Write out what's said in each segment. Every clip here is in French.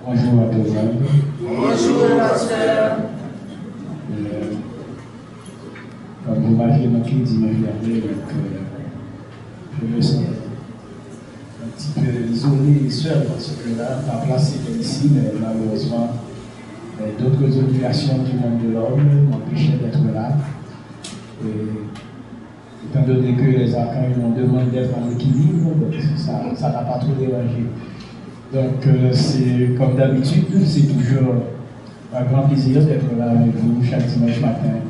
Bonjour à tout le monde. Bonjour, pasteur. Comme vous m'aviez manqué dimanche dernier, je me sens un petit peu isolé et seul parce que là, ma place était ici, mais malheureusement, d'autres obligations du monde de l'homme m'empêchaient d'être là. Et étant donné que les archanges m'ont demandé d'être en équilibre, donc ça n'a pas trop dérangé. Donc, c'est comme d'habitude, c'est toujours un grand plaisir d'être là avec vous chaque dimanche matin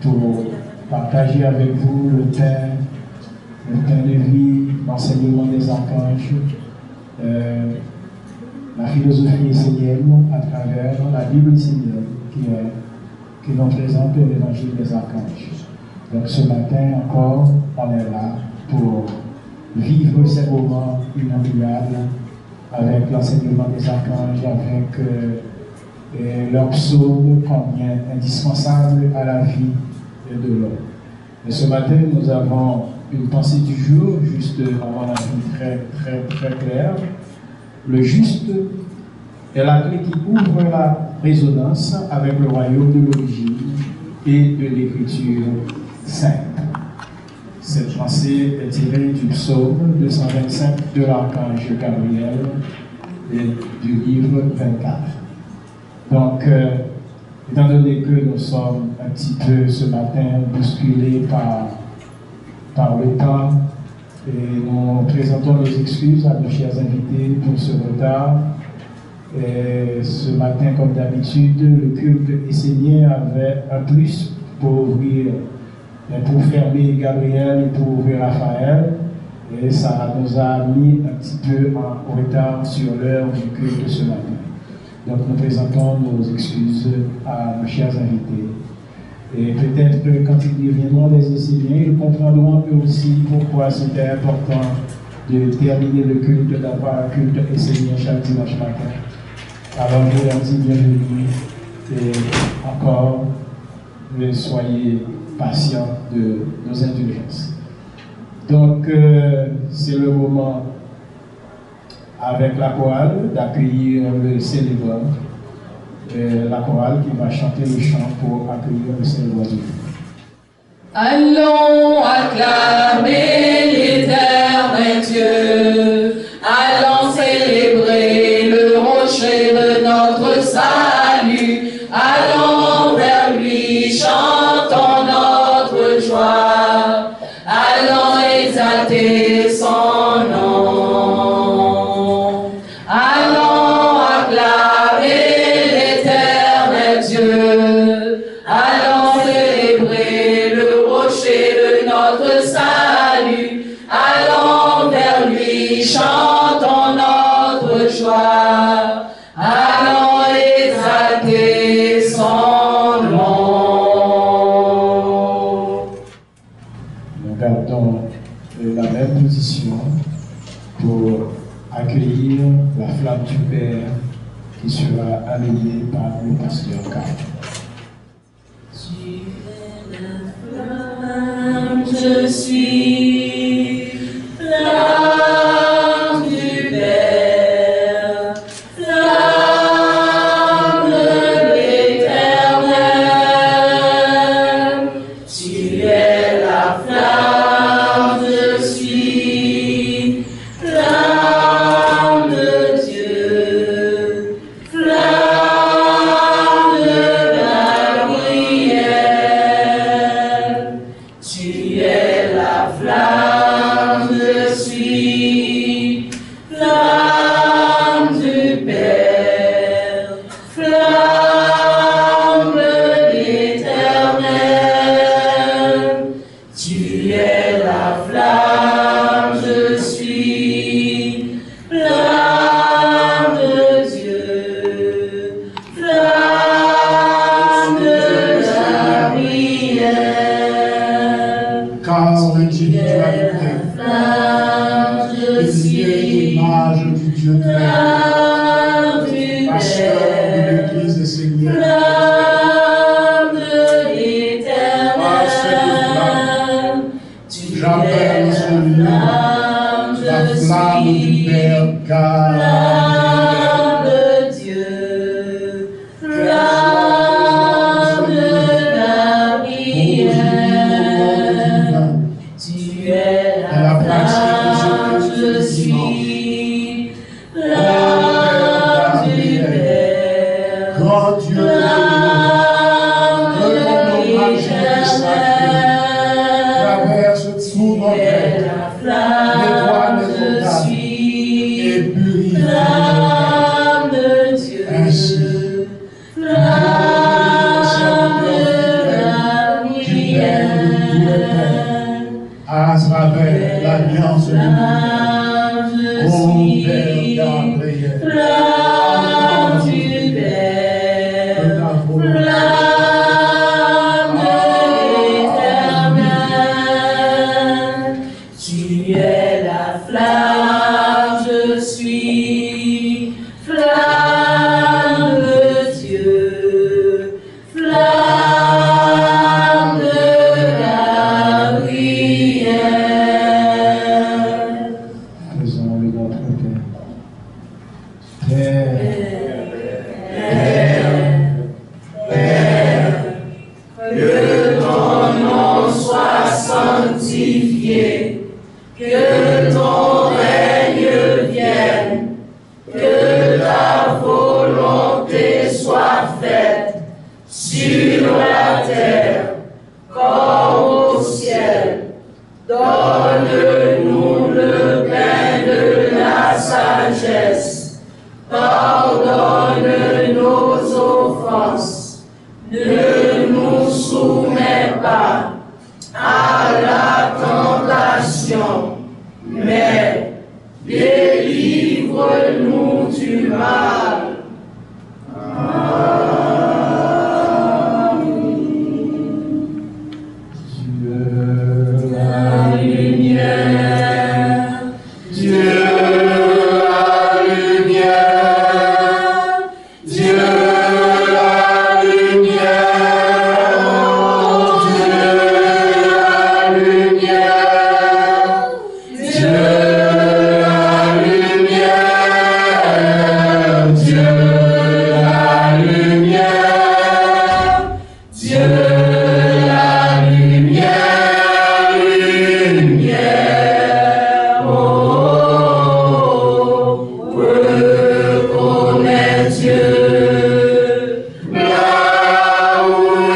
pour partager avec vous le pain de vie, l'enseignement des archanges, la philosophie essénienne à travers la Bible essénienne qui nous présente l'évangile des archanges. Donc, ce matin encore, on est là pour vivre ces moments inoubliables avec l'enseignement des archanges, avec leur psaume combien indispensable à la vie de l'homme. Et ce matin, nous avons une pensée du jour, juste avant la vie très claire. Le juste est la clé qui ouvre la résonance avec le royaume de l'origine et de l'écriture sainte. Cette pensée est tirée du psaume 225 de l'archange Gabriel et du livre 24. Donc, étant donné que nous sommes un petit peu ce matin bousculés par le temps, et nous présentons nos excuses à nos chers invités pour ce retard. Et ce matin, comme d'habitude, le culte essénien avait un plus pour fermer Gabriel et pour ouvrir Raphaël. Et ça nous a mis un petit peu en retard sur l'heure du culte ce matin. Donc nous présentons nos excuses à nos chers invités. Et peut-être que quand ils deviendront des Esséniens, ils comprendront eux aussi pourquoi c'était important de terminer le culte, d'avoir un culte essénien chaque dimanche matin. Alors je leur dis bienvenue et encore, soyez patients de nos indulgences. Donc c'est le moment avec la chorale d'accueillir le célébrant, la chorale qui va chanter le chant pour accueillir le célébrant du jour. Allons acclamer l'Éternel Dieu, allons célébrer le rocher de notre salut, allons vers lui, chantons notre joie, allons exalter son nom. Allons acclamer l'Éternel Dieu, allons célébrer le rocher de notre salut, allons vers lui, chantons notre joie, allons exalter son nom. Nous gardons la même position pour accueillir la flamme du Père qui sera amenée par le pasteur Carl. Tu es la flamme, je suis flamme du Père, flamme de l'Éternel. Tu es la flamme, je suis flamme de Dieu, flamme de grand Dieu, traverse tout notre être, nettoie les montages et purifie ainsi. À travers l'alliance de Dieu, ô Père, ta prière, Flamme du Père, flamme éternelle, tu es la flamme, je suis flamme de Dieu, flamme de la prière. Faisons-le notre Père. Que ton nom soit sanctifié, que ton règne vienne, que ta volonté soit faite sur la terre comme au ciel. Donne-nous le pain de la sagesse, pardonne nos offenses, ne nous soumets pas à la tentation, mais délivre-nous du mal. Dieu, La lumière, Dieu la lumière, Dieu la lumière, oh Dieu la lumière, Dieu la lumière, Dieu la lumière, Dieu la lumière, lumière, oh, reconnais Dieu, là où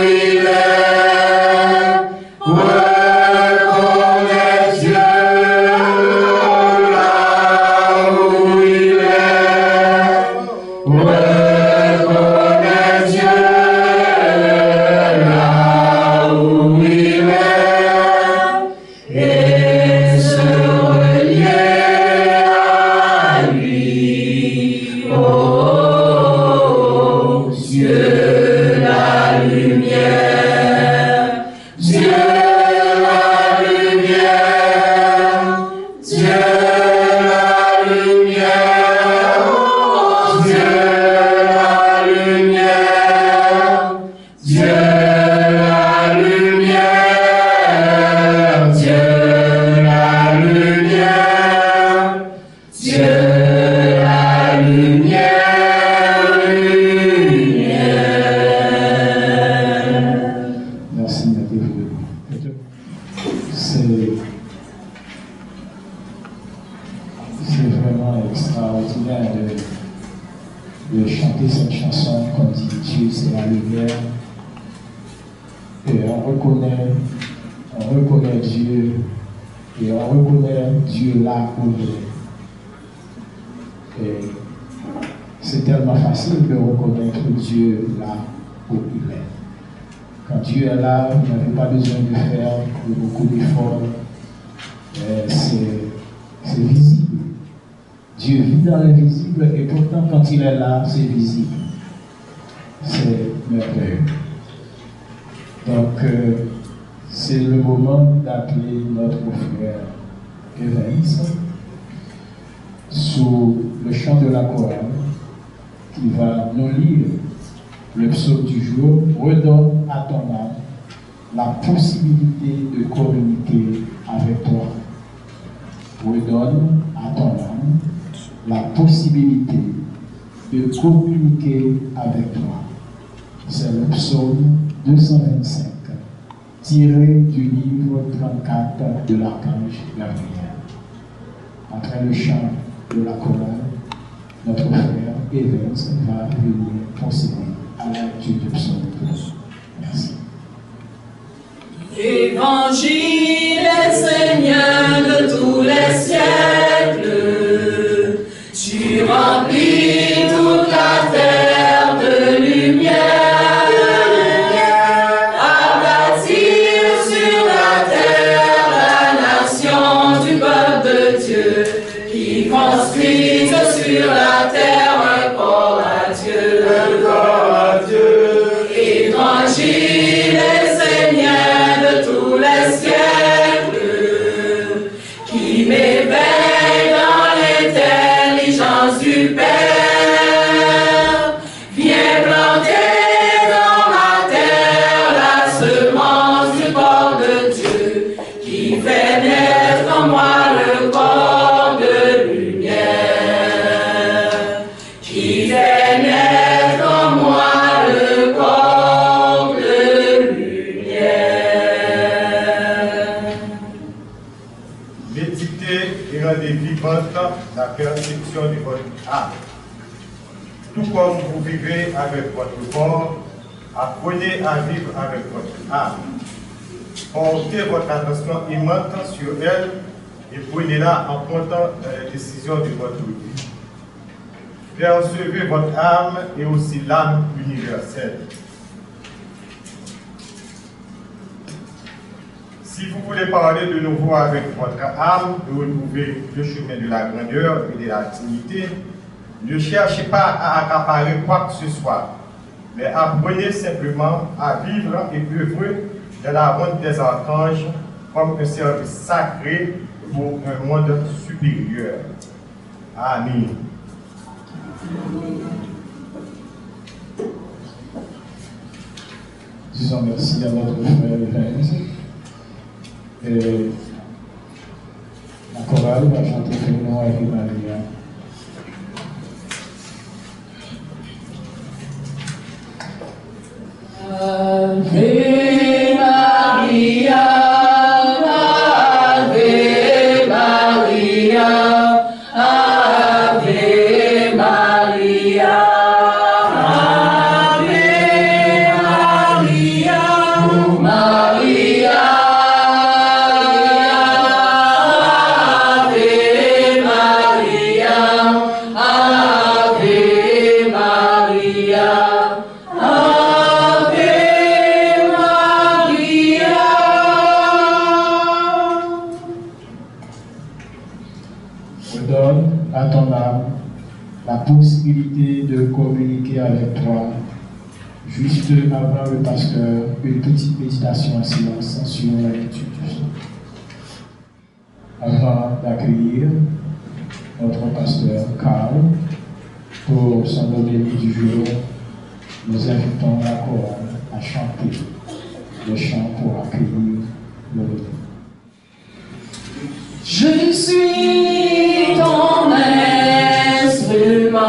il est, reconnais Dieu, là où il est, reconnais Dieu, là où il est, et se relier à lui, oh Dieu la lumière, Dieu la lumière, Dieu la lumière, oh Dieu la lumière, Dieu la lumière, Dieu la lumière, Dieu la lumière, lumière. merci Nathalie. C'est vraiment extraordinaire de chanter cette chanson qu'on dit Dieu c'est la lumière. Et on reconnaît Dieu et on reconnaît Dieu là où il est. Et c'est tellement facile de reconnaître Dieu là où il est. Quand Dieu est là, vous n'avez pas besoin de faire beaucoup d'efforts. C'est visible. Dieu vit dans l'invisible et pourtant quand il est là, c'est visible. C'est merveilleux. Donc, c'est le moment d'appeler notre frère Evans sous le chant de la chorale qui va nous lire le psaume du jour. Redonne à ton âme la possibilité de communiquer avec toi. Redonne à ton âme la possibilité de communiquer avec toi. C'est le psaume 225, tiré du livre 34 de l'archange Gabriel. Après le chant de la chorale, notre frère Evans va venir procéder à la lecture du psaume 12. Merci. Évangile est Seigneur de tous les siècles, tu remplis toute la terre de lumière, à bâtir sur la terre la nation du peuple de Dieu, qui construisent sur la terre un corps à Dieu. Évangile est Seigneur de tous les siècles, qui m'éveille dans l'intelligence du Père, viens planter dans ma terre la semence du corps de Dieu, qui fait naître en moi le corps de lumière, qui fait naître en moi le corps de lumière. Méditez et rendez vivante la perception de votre âme. Tout comme vous vivez avec votre corps, apprenez à vivre avec votre âme. Portez votre attention immense sur elle et prenez-la en compte dans les décisions de votre vie. Percevez votre âme et aussi l'âme universelle. Si vous voulez parler de nouveau avec votre âme, de retrouver le chemin de la grandeur et de la dignité, ne cherchez pas à accaparer quoi que ce soit, mais apprenez simplement à vivre et œuvrer dans la ronde des archanges comme un service sacré pour un monde supérieur. Amen. Disons merci à notre frère Evans. Et la chorale va chanter pour nous avec Maria. Ave Maria, Ave Maria, Ave Maria, Ave Maria, Maria, Ave Maria, Ave Maria. Donne à ton âme la possibilité de communiquer avec toi juste avant le pasteur, une petite méditation en silence sur la lecture du psaume. Avant d'accueillir notre pasteur Carl pour son homélie du jour, nous invitons la chorale à chanter le chant pour accueillir l'homélie. Je suis ton instrument,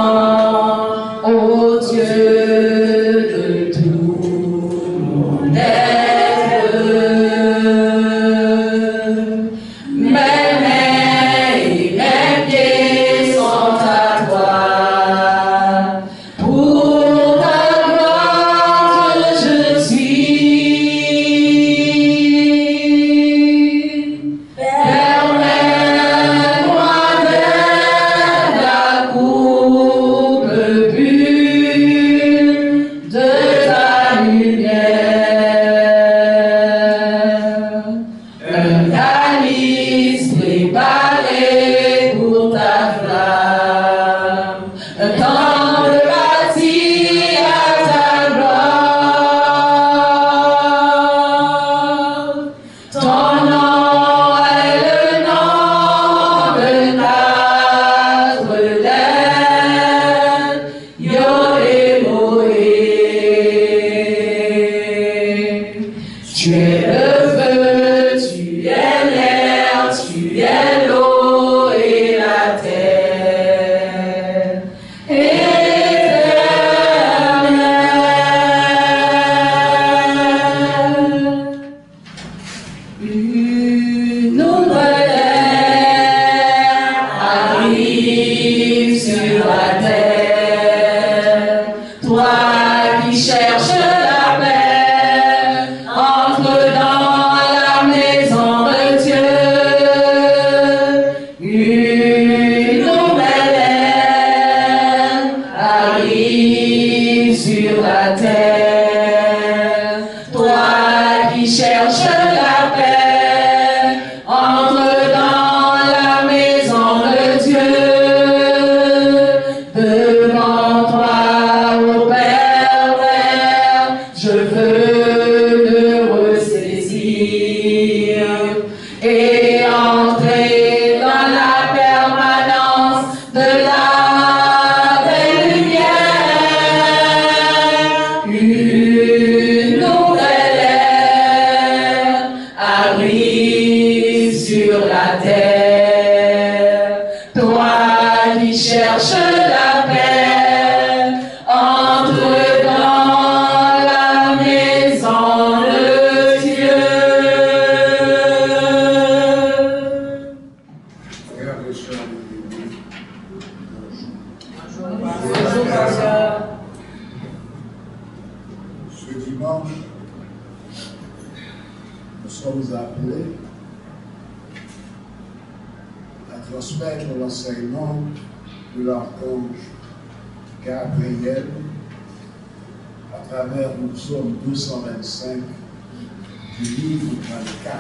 ô Dieu de tout mon être. Mes mains et mes pieds sont à toi. Pour ta gloire je suis. Permets-moi arrive sur la terre. Toi qui cherches la paix, entre dans la maison de Dieu. Devant toi, ô Père, je veux me ressaisir et entrer dans la permanence de la belle lumière. Une nouvelle ère arrive sur la terre. Toi qui cherches la paix, entre dans la maison de Dieu. Frères et sœurs de l'Église, Bonjour, pasteur. ce dimanche, nous sommes appelés à transmettre l'enseignement de l'archange Gabriel à travers le psaume 225 du livre 24.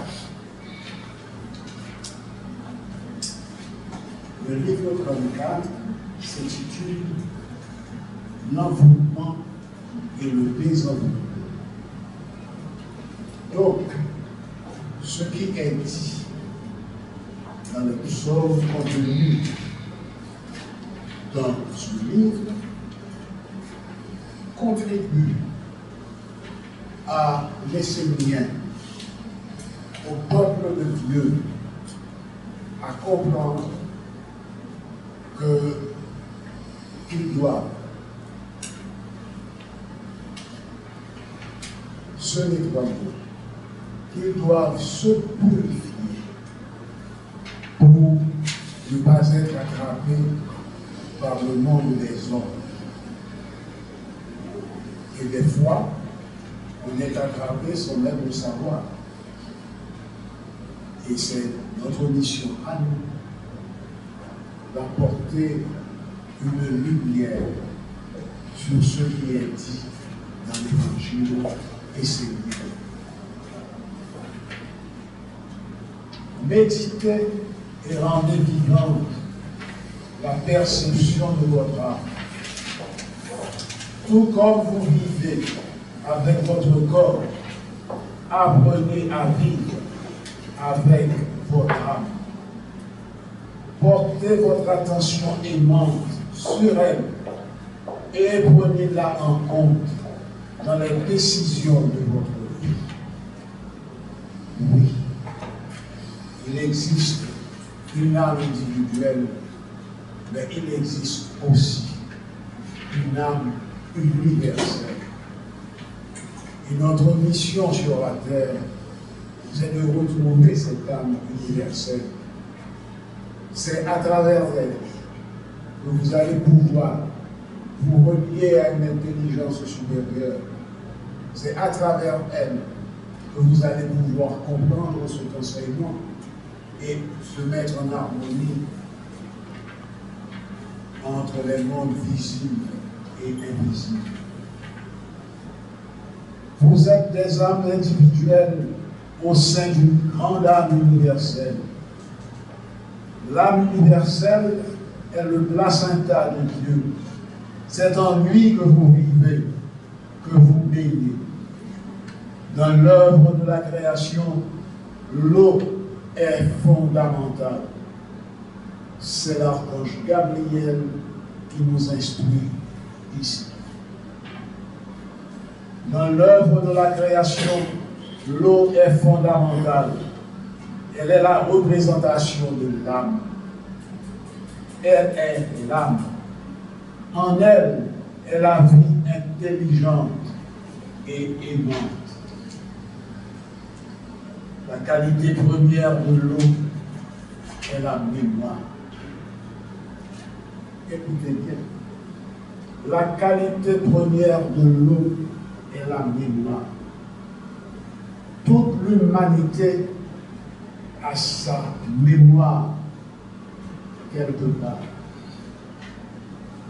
Le livre 34 s'intitule L'envoûtement et le désenvoûtement. Donc, ce qui est dit dans le psaume contenu dans ce livre contribue à laisser lien au peuple de Dieu à comprendre qu'ils doivent se nettoyer, qu'ils doivent se purifier pour ne pas être attrapés par le monde des hommes. Et des fois, on est attrapé sans même le savoir. Et c'est notre mission à nous d'apporter une lumière sur ce qui est dit dans l'Évangile et ses livres. Méditez et rendez vivante la perception de votre âme. Tout comme vous vivez avec votre corps, apprenez à vivre avec votre âme. Portez votre attention aimante sur elle et prenez-la en compte dans les décisions de votre vie. Oui, il existe une âme individuelle, mais il existe aussi une âme universelle. Et notre mission sur la terre, c'est de retrouver cette âme universelle. C'est à travers elle que vous allez pouvoir vous relier à une intelligence supérieure. C'est à travers elle que vous allez pouvoir comprendre cet enseignement et se mettre en harmonie entre les mondes visibles et invisibles. Vous êtes des âmes individuelles au sein d'une grande âme universelle. L'âme universelle est le placenta de Dieu. C'est en lui que vous vivez, que vous baignez. Dans l'œuvre de la création, l'eau est fondamentale. C'est l'archange Gabriel qui nous instruit ici. Dans l'œuvre de la création, l'eau est fondamentale. Elle est la représentation de l'âme. Elle est l'âme. En elle est la vie intelligente et aimante. La qualité première de l'eau est la mémoire. Écoutez bien. La qualité première de l'eau est la mémoire. Toute l'humanité a sa mémoire quelque part.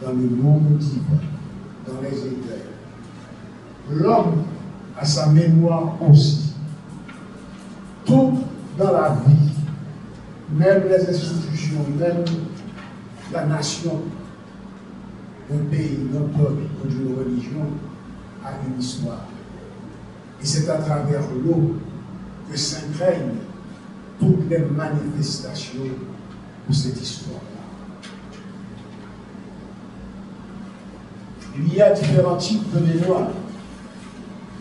dans le monde divin, dans les éthers. L'homme a sa mémoire aussi. Tout dans la vie, même les institutions, même la nation, un pays, un peuple, une religion a une histoire. Et c'est à travers l'eau que s'imprègnent toutes les manifestations de cette histoire-là. Il y a différents types de mémoire,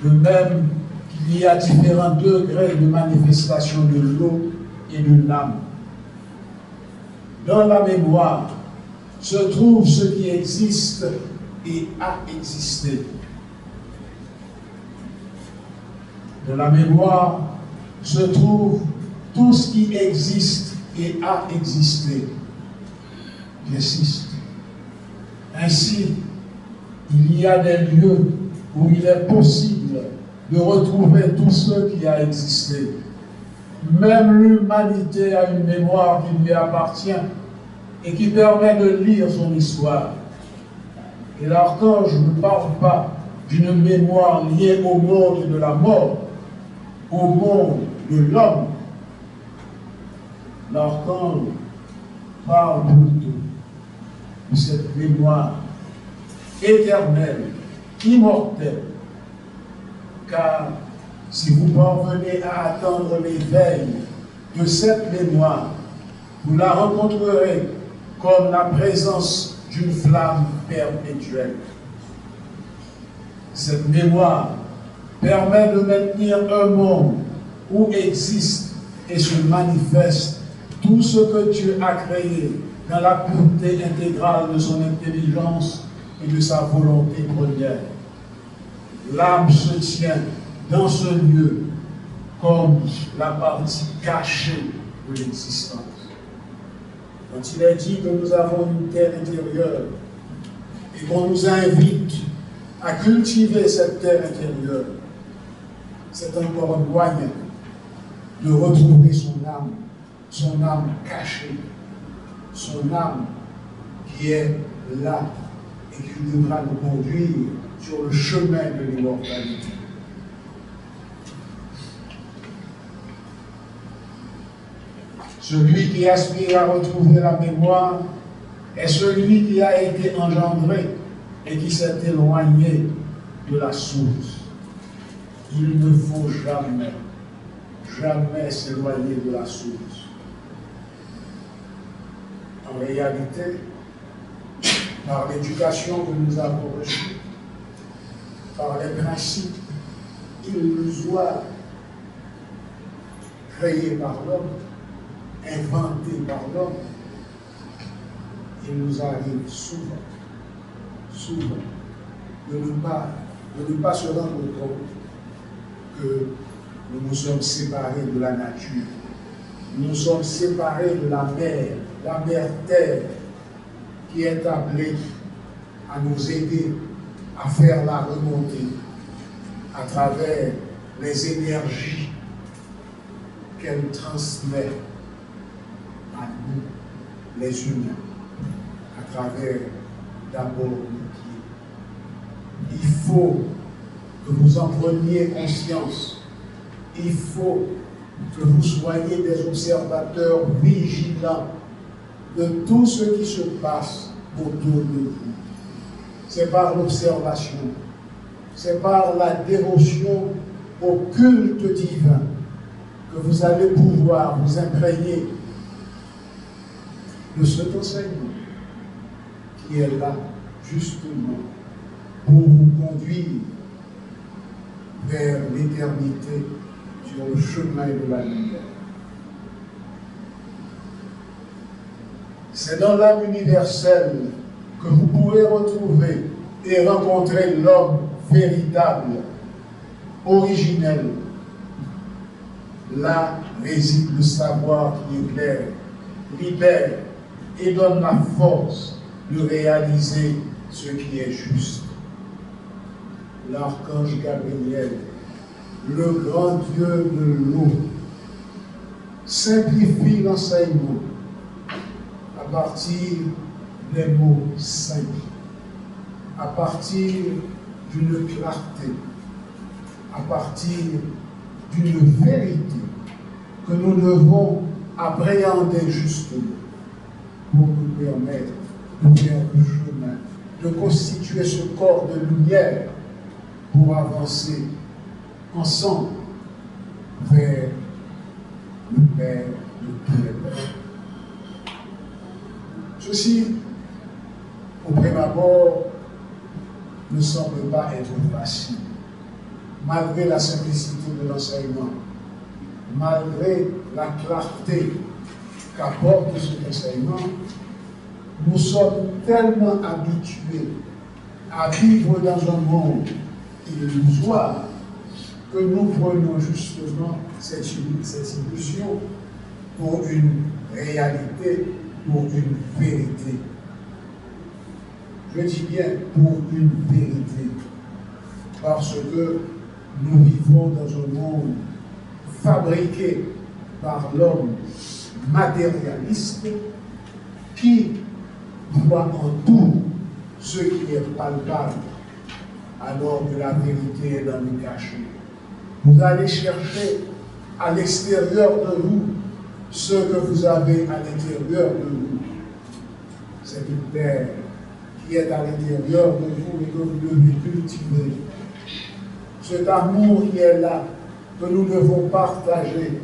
de même qu'il y a différents degrés de manifestation de l'eau et de l'âme. Dans la mémoire se trouve ce qui existe et a existé. Dans la mémoire se trouve tout ce qui existe et a existé. J'insiste. Ainsi, il y a des lieux où il est possible de retrouver tout ce qui a existé. Même l'humanité a une mémoire qui lui appartient et qui permet de lire son histoire. Et l'archange ne parle pas d'une mémoire liée au monde de la mort, au monde de l'homme. L'archange parle plutôt de cette mémoire éternelle, immortelle. Car si vous parvenez à attendre l'éveil de cette mémoire, vous la rencontrerez comme la présence d'une flamme perpétuelle. Cette mémoire permet de maintenir un monde où existe et se manifeste tout ce que Dieu a créé dans la pureté intégrale de son intelligence et de sa volonté première. L'âme se tient dans ce lieu comme la partie cachée de l'existence. Quand il est dit que nous avons une terre intérieure et qu'on nous invite à cultiver cette terre intérieure, c'est encore un moyen de retrouver son âme cachée, son âme qui est là et qui devra nous conduire sur le chemin de l'immortalité. Celui qui aspire à retrouver la mémoire est celui qui a été engendré et qui s'est éloigné de la source. Il ne faut jamais s'éloigner de la source. En réalité, par l'éducation que nous avons reçue, par les principes illusoires créés par l'homme, inventés par l'homme, il nous arrive souvent de ne pas se rendre compte que nous nous sommes séparés de la nature. Nous nous sommes séparés de la mer terre, qui est appelée à nous aider à faire la remontée à travers les énergies qu'elle transmet à nous, les humains, à travers d'abord le pied. Il faut que vous en preniez conscience. Il faut que vous soyez des observateurs vigilants de tout ce qui se passe autour de vous. C'est par l'observation, c'est par la dévotion au culte divin que vous allez pouvoir vous imprégner de cet enseignement qui est là justement pour vous conduire vers l'éternité sur le chemin de la lumière. C'est dans l'âme universelle que vous pouvez retrouver et rencontrer l'homme véritable, originel. Là réside le savoir qui éclaire, libère et donne la force de réaliser ce qui est juste. L'archange Gabriel, le grand Dieu de l'eau, simplifie l'enseignement à partir les mots simples, à partir d'une clarté, à partir d'une vérité que nous devons appréhender justement pour nous permettre de faire le chemin, de constituer ce corps de lumière pour avancer ensemble vers le Père de tous les pères. Ceci, au prime abord, ne semble pas être facile, malgré la simplicité de l'enseignement, malgré la clarté qu'apporte cet enseignement. Nous sommes tellement habitués à vivre dans un monde illusoire que nous prenons justement cette illusion pour une réalité, pour une vérité. Je dis bien pour une vérité, parce que nous vivons dans un monde fabriqué par l'homme matérialiste qui voit en tout ce qui est palpable, alors que la vérité est dans le cachot. Vous allez chercher à l'extérieur de vous ce que vous avez à l'intérieur de vous. C'est une terre qui est à l'intérieur de vous et que vous devez cultiver. Cet amour qui est là, que nous devons partager,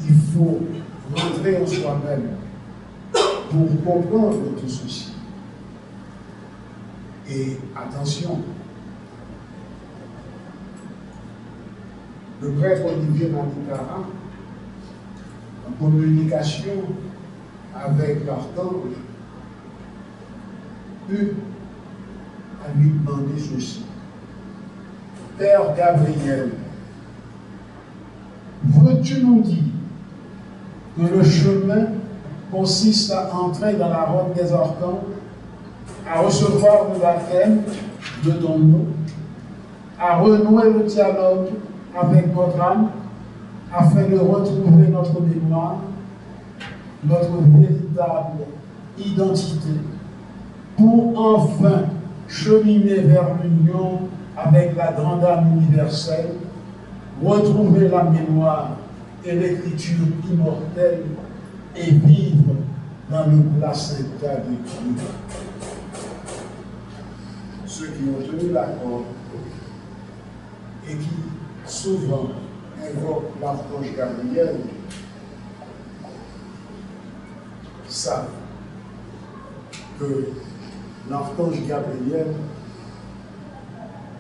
il faut rentrer en soi-même pour comprendre tout ceci. Et attention, le prêtre Olivier Mandikara, en communication avec l'archange, eut à lui demander ceci. Père Gabriel, veux-tu nous dire que le chemin consiste à entrer dans la robe des archanges, à recevoir le baptême de ton nom, à renouer le dialogue avec notre âme, afin de retrouver notre mémoire, notre véritable identité, pour enfin cheminer vers l'union avec la grande âme universelle, retrouver la mémoire et l'écriture immortelle et vivre dans le placenta de Dieu. Ceux qui ont tenu l'accord et qui souvent invoquent l'archange Gabriel savent que l'archange Gabriel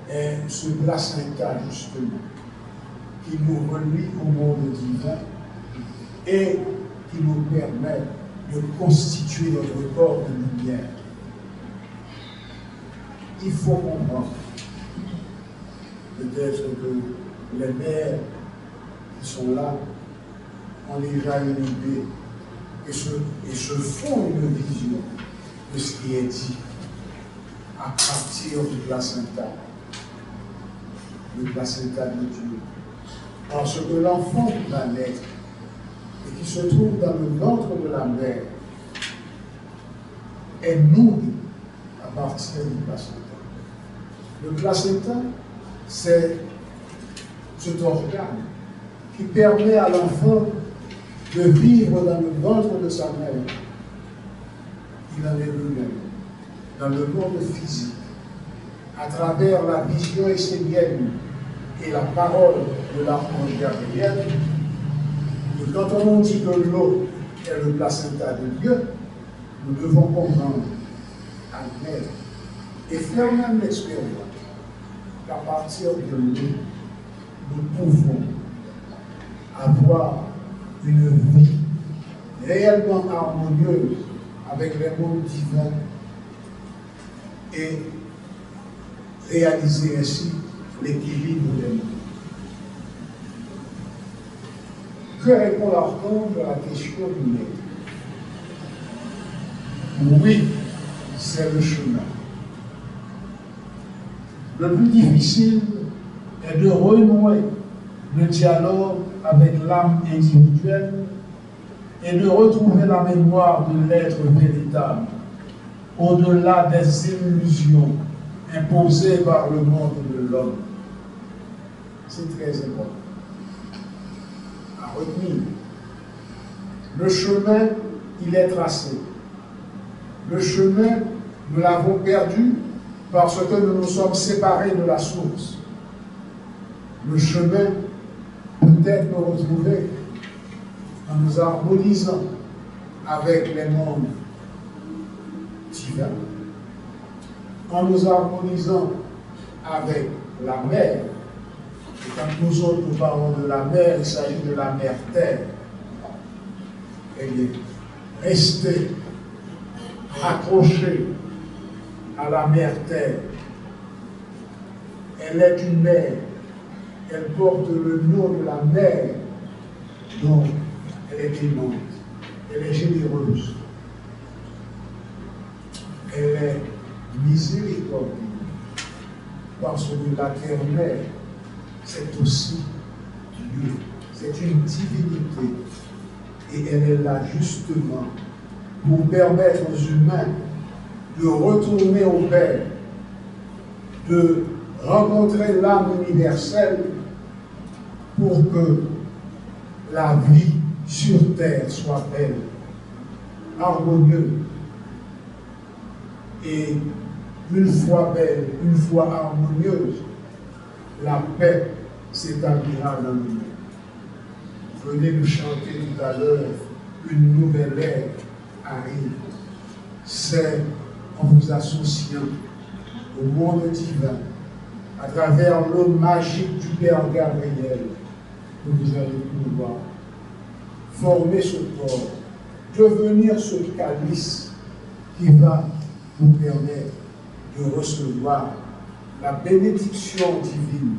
est ce placenta justement qui nous relie au monde divin et qui nous permet de constituer notre corps de lumière. Il faut comprendre, peut-être que les mères qui sont là ont déjà une idée et se font une vision de ce qui est dit à partir du placenta, le placenta de Dieu. Parce que l'enfant qui va naître et qui se trouve dans le ventre de la mère est nourri à partir du placenta. Le placenta, c'est cet organe qui permet à l'enfant de vivre dans le ventre de sa mère. Il en est lui-même, dans le monde physique, à travers la vision essénienne et la parole de l'archange Gabriel. Et quand on nous dit que l'eau est le placenta de Dieu, nous devons comprendre, admettre et faire même l'expérience qu'à partir de l'eau, nous pouvons avoir une vie réellement harmonieuse avec les mondes divins et réaliser ainsi l'équilibre des mondes. Que répond l'archange à la question du maître? Oui, c'est le chemin. Le plus difficile est de renouer le dialogue avec l'âme individuelle et de retrouver la mémoire de l'être véritable, au-delà des illusions imposées par le monde de l'homme. C'est très important à retenir. Le chemin, il est tracé. Le chemin, nous l'avons perdu parce que nous nous sommes séparés de la source. Le chemin peut-être nous retrouver en nous harmonisant avec les mondes divins, en nous harmonisant avec la mer. Et quand nous autres nous parlons de la mer, il s'agit de la mer terre. Et rester accroché à la mer terre. Elle est une mer. Elle porte le nom de la mer. Donc, elle est aimante. Elle est généreuse. Elle est miséricordieuse. Parce que la terre-mère, c'est aussi Dieu. C'est une divinité. Et elle est là justement pour permettre aux humains de retourner au Père, de rencontrer l'âme universelle pour que la vie sur terre soit belle, harmonieuse. Et une fois belle, une fois harmonieuse, la paix s'établira dans nous. Venez nous chanter tout à l'heure, une nouvelle ère arrive. C'est en vous associant au monde divin, à travers l'eau magique du Père Gabriel, que vous allez pouvoir former ce corps, devenir ce calice qui va vous permettre de recevoir la bénédiction divine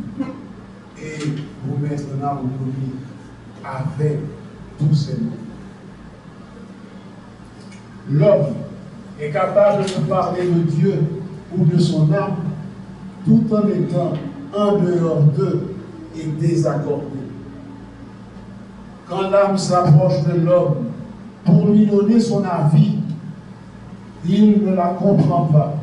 et vous mettre en harmonie avec tous ces mondes. L'homme est capable de parler de Dieu ou de son âme tout en étant en dehors d'eux et désaccordé. Quand l'âme s'approche de l'homme pour lui donner son avis, il ne la comprend pas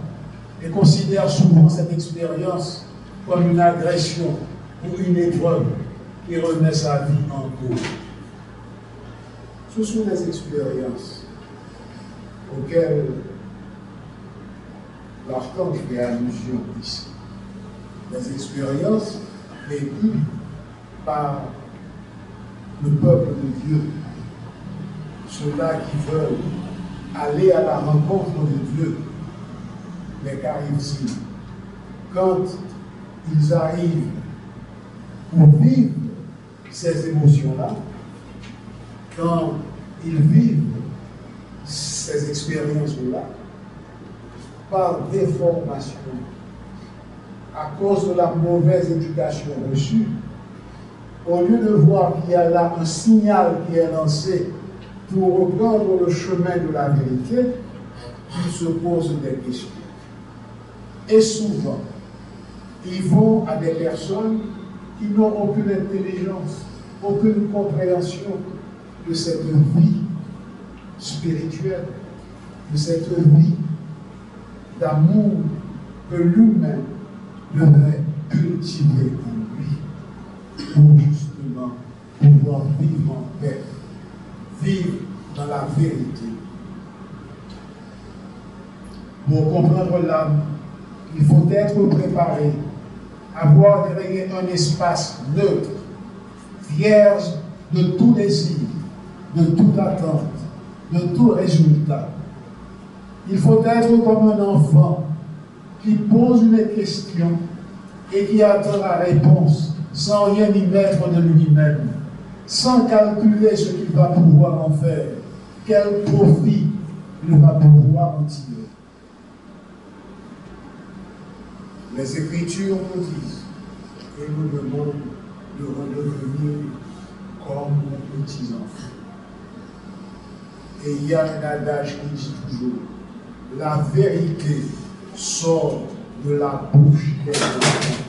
et considère souvent cette expérience comme une agression ou une épreuve qui remet sa vie en cause. Ce sont des expériences auxquelles l'archange fait allusion ici. Des expériences vécues par le peuple de Dieu, ceux-là qui veulent aller à la rencontre de Dieu. Mais qu'arrive-t-il? Quand ils arrivent pour vivre ces émotions-là, quand ils vivent ces expériences-là, par déformation, à cause de la mauvaise éducation reçue, au lieu de voir qu'il y a là un signal qui est lancé pour reprendre le chemin de la vérité, ils se posent des questions. Et souvent, ils vont à des personnes qui n'ont aucune intelligence, aucune compréhension de cette vie spirituelle, de cette vie d'amour que l'humain devrait cultiver en lui pour justement pouvoir vivre en paix, vivre dans la vérité. Pour comprendre l'âme, il faut être préparé, avoir derrière un espace neutre, vierge de tout désir, de toute attente, de tout résultat. Il faut être comme un enfant qui pose une question et qui attend la réponse sans rien y mettre de lui-même, sans calculer ce qu'il va pouvoir en faire, quel profit il va pouvoir en tirer. Les Écritures nous disent que nous demandons de redevenir comme nos petits-enfants. Et il y a un adage qui dit toujours, la vérité sort de la bouche des enfants.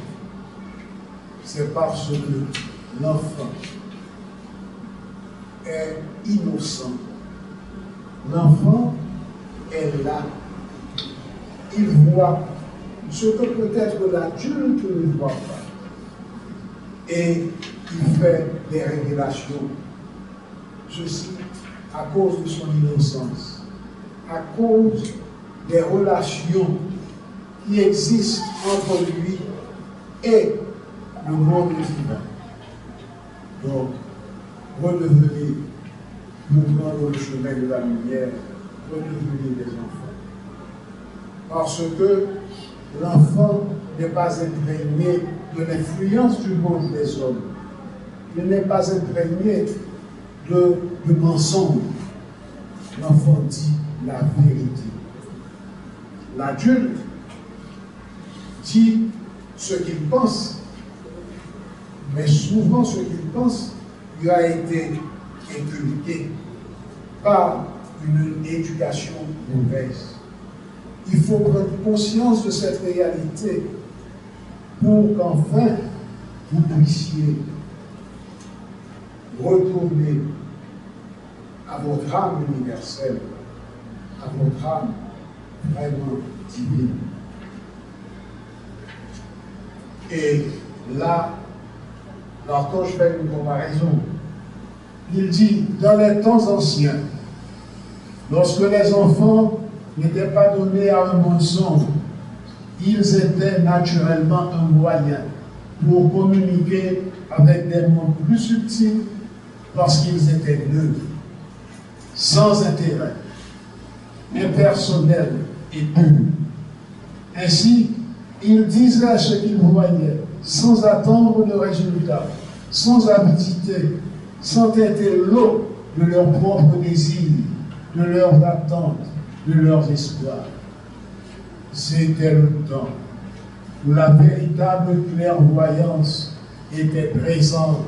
C'est parce que l'enfant est innocent. L'enfant est là. Il voit ce que peut-être l'adulte ne voit pas. Et il fait des révélations. Ceci à cause de son innocence, à cause des relations qui existent entre lui et le monde divin. Donc, redevenez, nous prendre le chemin de la lumière, redevenez des enfants. Parce que l'enfant n'est pas imprégné de l'influence du monde des hommes. Il n'est pas imprégné de mensonges. L'enfant dit la vérité. L'adulte dit ce qu'il pense, mais souvent ce qu'il pense lui a été inculqué par une éducation mauvaise. Il faut prendre conscience de cette réalité pour qu'enfin vous puissiez retourner à votre âme universelle, à votre âme vraiment divine. Et là, l'archange fait une comparaison. Il dit, dans les temps anciens, lorsque les enfants n'étaient pas donnés à un mensonge, ils étaient naturellement un moyen pour communiquer avec des mondes plus subtils parce qu'ils étaient neutres, sans intérêt, impersonnels et purs. Ainsi, ils disaient ce qu'ils voyaient sans attendre de résultat, sans avidité, sans têter l'eau de leurs propres désirs, de leurs attentes, de leurs espoirs. C'était le temps où la véritable clairvoyance était présente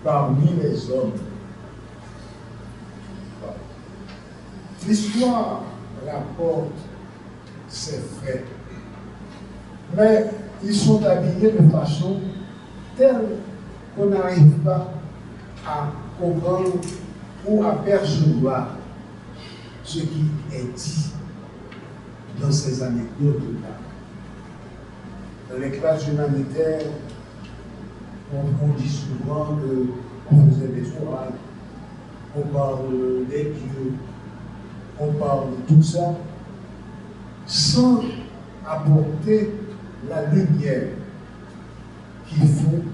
parmi les hommes. L'histoire rapporte ces faits, mais ils sont habillés de façon telle qu'on n'arrive pas à comprendre ou à percevoir ce qui est dit dans ces anecdotes-là. Dans les classes humanitaires, on dit souvent qu'on faisait des oracles, on parle des dieux, on parle de tout ça, sans apporter la lumière qu'il faut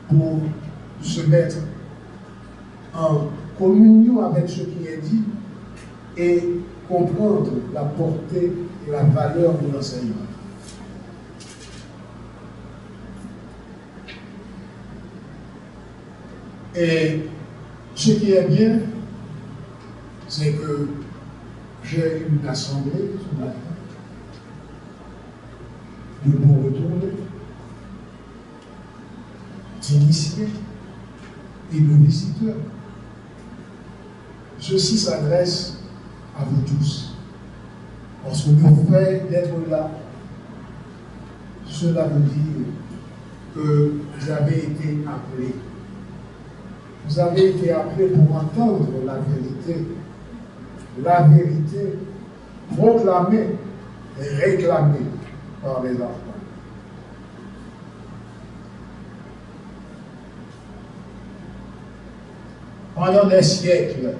pour se mettre en communion avec ce qui est dit et comprendre la portée et la valeur de l'enseignement. Et ce qui est bien, c'est que j'ai une assemblée ce matin de bons retournés, d'initiés et de visiteurs. Ceci s'adresse à vous tous. Parce que le fait d'être là, cela veut dire que vous avez été appelés. Vous avez été appelés pour entendre la vérité. La vérité proclamée et réclamée par les enfants. Pendant des siècles,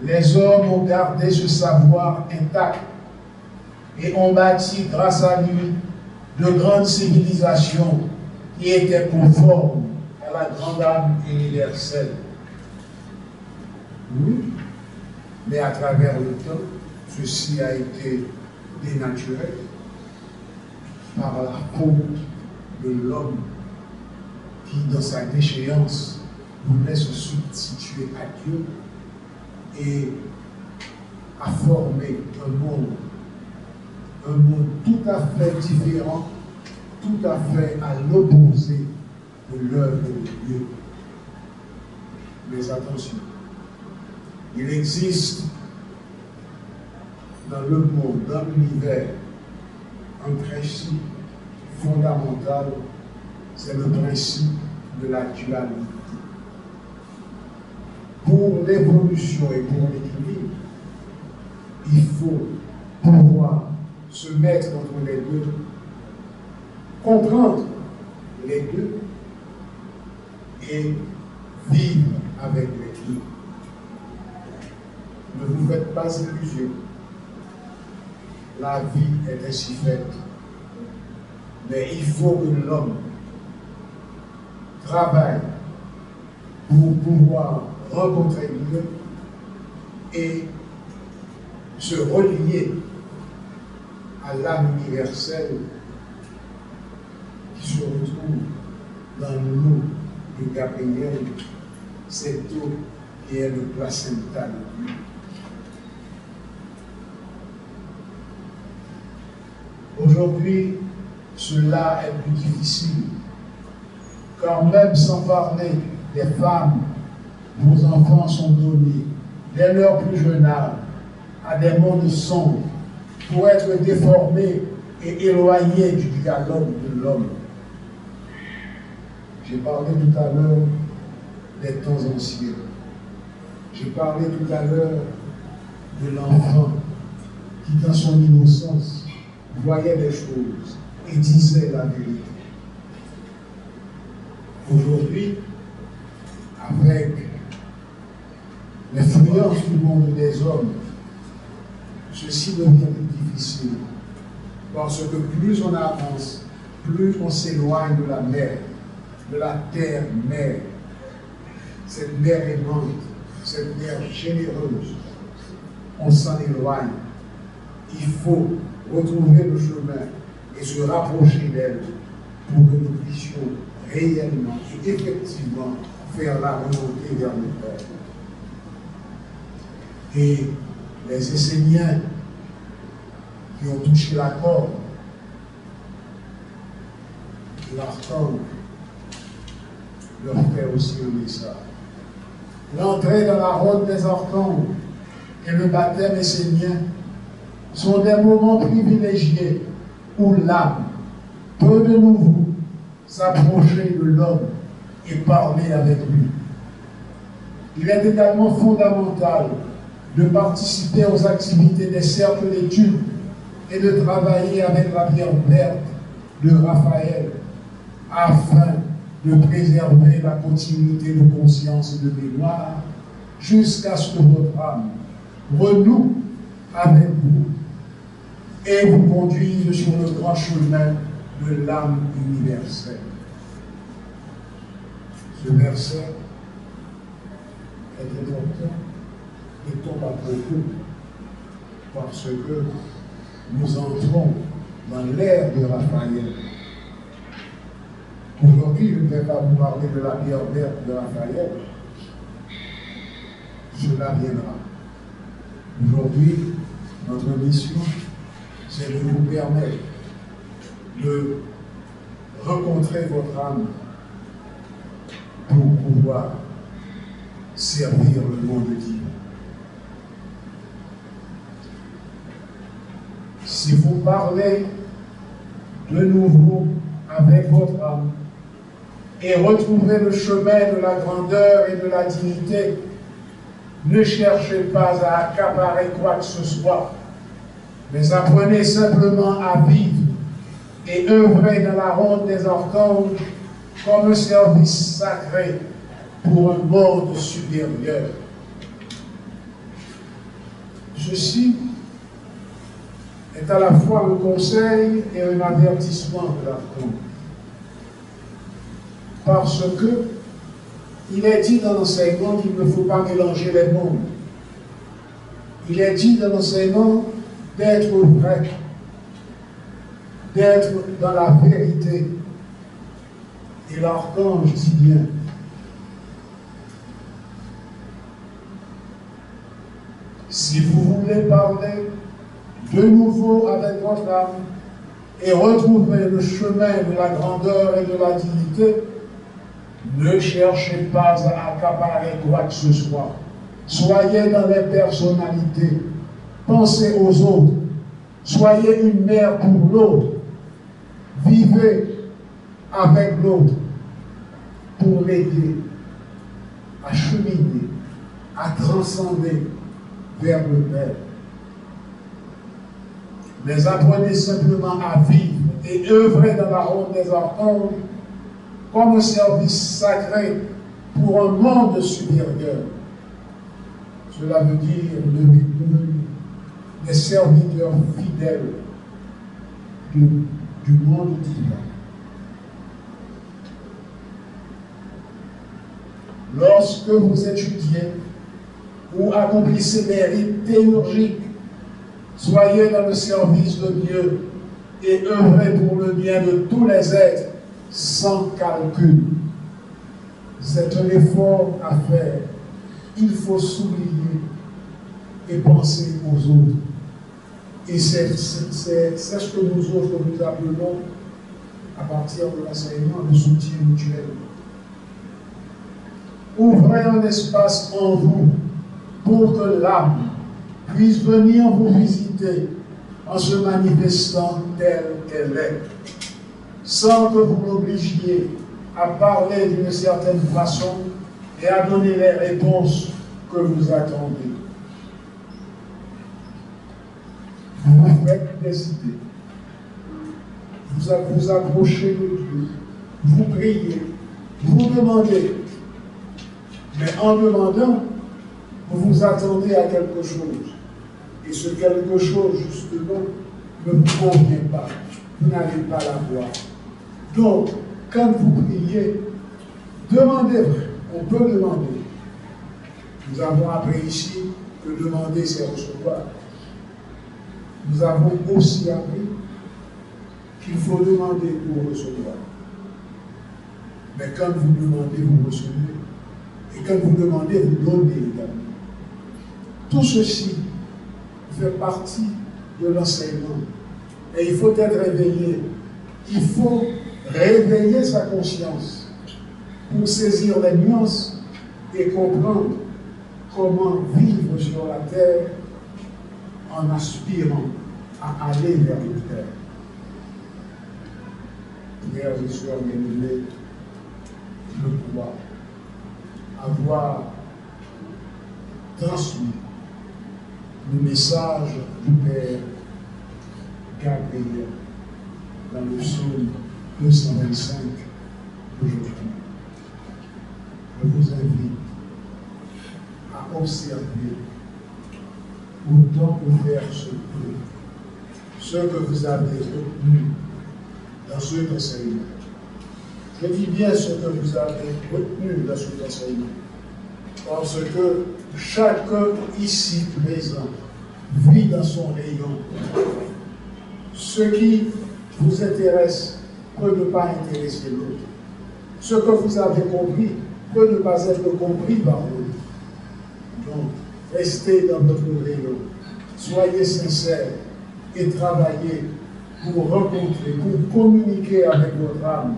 les hommes ont gardé ce savoir intact et ont bâti grâce à lui de grandes civilisations qui étaient conformes à la grande âme universelle. Oui, mais à travers le temps, ceci a été dénaturé par la faute de l'homme qui, dans sa déchéance, voulait se substituer à Dieu et a formé un monde tout à fait différent, tout à fait à l'opposé de l'œuvre de Dieu. Mais attention, il existe dans le monde, dans l'univers, un principe fondamental, c'est le principe de la dualité. pour l'évolution et pour l'équilibre, il faut pouvoir se mettre entre les deux, comprendre les deux et vivre avec l'équilibre. Ne vous faites pas illusion. La vie est ainsi faite. Mais il faut que l'homme travaille pour pouvoir rencontrer Dieu et se relier à l'âme universelle qui se retrouve dans l'eau de Gabriel, cette eau qui est le placenta de Dieu. Aujourd'hui, cela est plus difficile, car même sans parler des femmes, vos enfants sont donnés, dès leur plus jeune âge, à des mondes sombres, pour être déformés et éloignés du dialogue de l'homme. J'ai parlé tout à l'heure des temps anciens. J'ai parlé tout à l'heure de l'enfant qui, dans son innocence, voyait des choses et disait la vérité. Aujourd'hui, avec l'influence du monde des hommes, ceci devient plus difficile. Parce que plus on avance, plus on s'éloigne de la mer, de la terre-mère. Cette mer aimante, cette mer généreuse, on s'en éloigne. Il faut retrouver le chemin et se rapprocher d'elle pour que nous puissions réellement et effectivement faire la remontée vers le Père. Et les Esséniens qui ont touché la corde, l'archange leur fait aussi un message. L'entrée dans la ronde des archanges et le baptême essénien sont des moments privilégiés où l'âme peut de nouveau s'approcher de l'homme et parler avec lui. Il est également fondamental de participer aux activités des cercles d'études et de travailler avec la pierre verte de Raphaël afin de préserver la continuité de conscience et de mémoire jusqu'à ce que votre âme renoue avec vous et vous conduise sur le grand chemin de l'âme universelle. Ce verset est important et tombe à propos parce que nous entrons dans l'ère de Raphaël. Aujourd'hui, je ne vais pas vous parler de la pierre verte de Raphaël. Cela viendra. Aujourd'hui, notre mission, c'est de vous permettre de rencontrer votre âme pour pouvoir servir le monde divin. Si vous parlez de nouveau avec votre âme et retrouvez le chemin de la grandeur et de la dignité, ne cherchez pas à accaparer quoi que ce soit, mais apprenez simplement à vivre et œuvrer dans la ronde des archanges comme un service sacré pour un monde supérieur. Ceci est à la fois un conseil et un avertissement de l'archange. Parce que il est dit dans l'enseignement qu'il ne faut pas mélanger les mondes. Il est dit dans l'enseignement d'être vrai, d'être dans la vérité. Et l'archange dit bien, si vous voulez parler de nouveau avec votre âme et retrouver le chemin de la grandeur et de la dignité, ne cherchez pas à accaparer quoi que ce soit. Soyez dans les personnalités. Pensez aux autres. Soyez une mère pour l'autre. Vivez avec l'autre pour l'aider à cheminer à transcender vers le Père. Mais apprenez simplement à vivre et œuvrer dans la ronde des archanges comme un service sacré pour un monde supérieur. Cela veut dire devenir des serviteurs fidèles du monde divin. Lorsque vous étudiez ou accomplissez des rites théurgiques, soyez dans le service de Dieu et œuvrez pour le bien de tous les êtres sans calcul. C'est un effort à faire. Il faut s'oublier et penser aux autres. Et c'est ce que nous autres nous appelons, à partir de l'enseignement, le soutien mutuel. Ouvrez un espace en vous pour que l'âme puisse venir vous visiter en se manifestant telle qu'elle est, sans que vous l'obligiez à parler d'une certaine façon et à donner les réponses que vous attendez. Vous vous faites des idées, vous approchez de Dieu, vous priez, vous demandez, mais en demandant, vous vous attendez à quelque chose. Et ce quelque chose, justement, ne vous convient pas. Vous n'allez pas l'avoir. Donc, quand vous priez, demandez. On peut demander. Nous avons appris ici que demander, c'est recevoir. Nous avons aussi appris qu'il faut demander pour recevoir. Mais quand vous demandez, vous recevez. Et quand vous demandez, vous donnez également. Tout ceci fait partie de l'enseignement. Et il faut être réveillé. Il faut réveiller sa conscience pour saisir les nuances et comprendre comment vivre sur la terre en aspirant à aller vers le Père. Frères et sœurs bien-aimés, le pouvoir avoir transmis le message du Père Gabriel dans le psaume 225 aujourd'hui. Je vous invite à observer autant que faire se peut ce que vous avez retenu dans cet enseignement. Je dis bien ce que vous avez retenu dans cet enseignement, parce que chacun ici présent vit dans son rayon. Ce qui vous intéresse peut ne pas intéresser l'autre. Ce que vous avez compris peut ne pas être compris par l'autre. Donc, restez dans votre rayon. Soyez sincères et travaillez pour rencontrer, pour communiquer avec votre âme,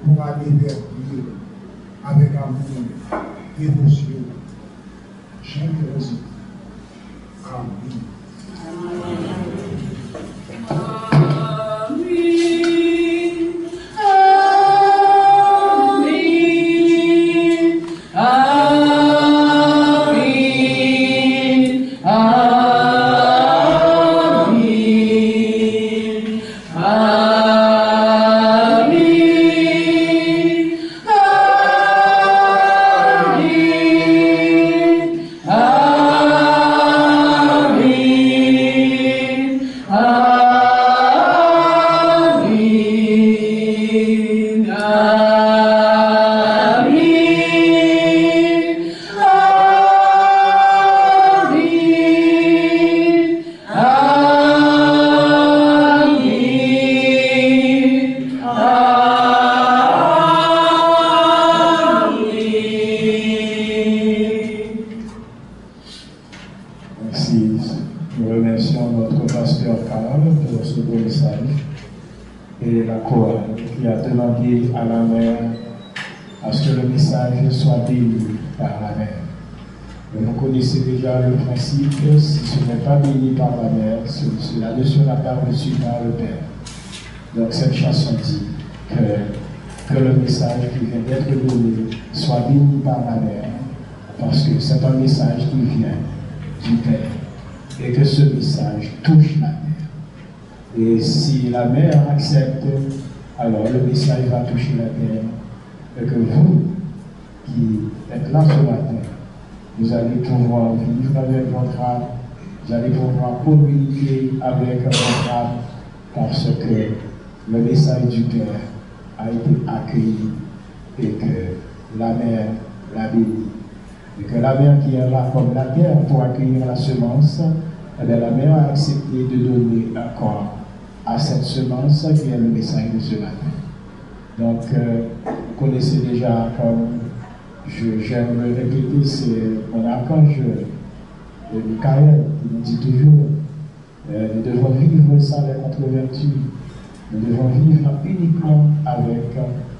pour aller vers Dieu avec amour, dévotion, générosité. Amen. Si ce n'est pas béni par la mère, cela ne sera pas reçu par le Père. Donc cette chanson dit que le message qui vient d'être donné soit béni par la mère parce que c'est un message qui vient du Père et que ce message touche la terre. Et si la mer accepte, alors le message va toucher la terre et que vous qui êtes là ce matin, vous allez pouvoir vivre avec votre âme, vous allez pouvoir communiquer avec votre âme parce que le message du Père a été accueilli et que la mer l'a béni. Et que la mer qui est là comme la terre pour accueillir la semence, eh bien, la mer a accepté de donner un corps à cette semence qui est le message de ce matin. Donc, vous connaissez déjà, comme j'aime le répéter, c'est mon archange Michael qui nous dit toujours, nous devons vivre sans les contre-vertus. Nous devons vivre uniquement avec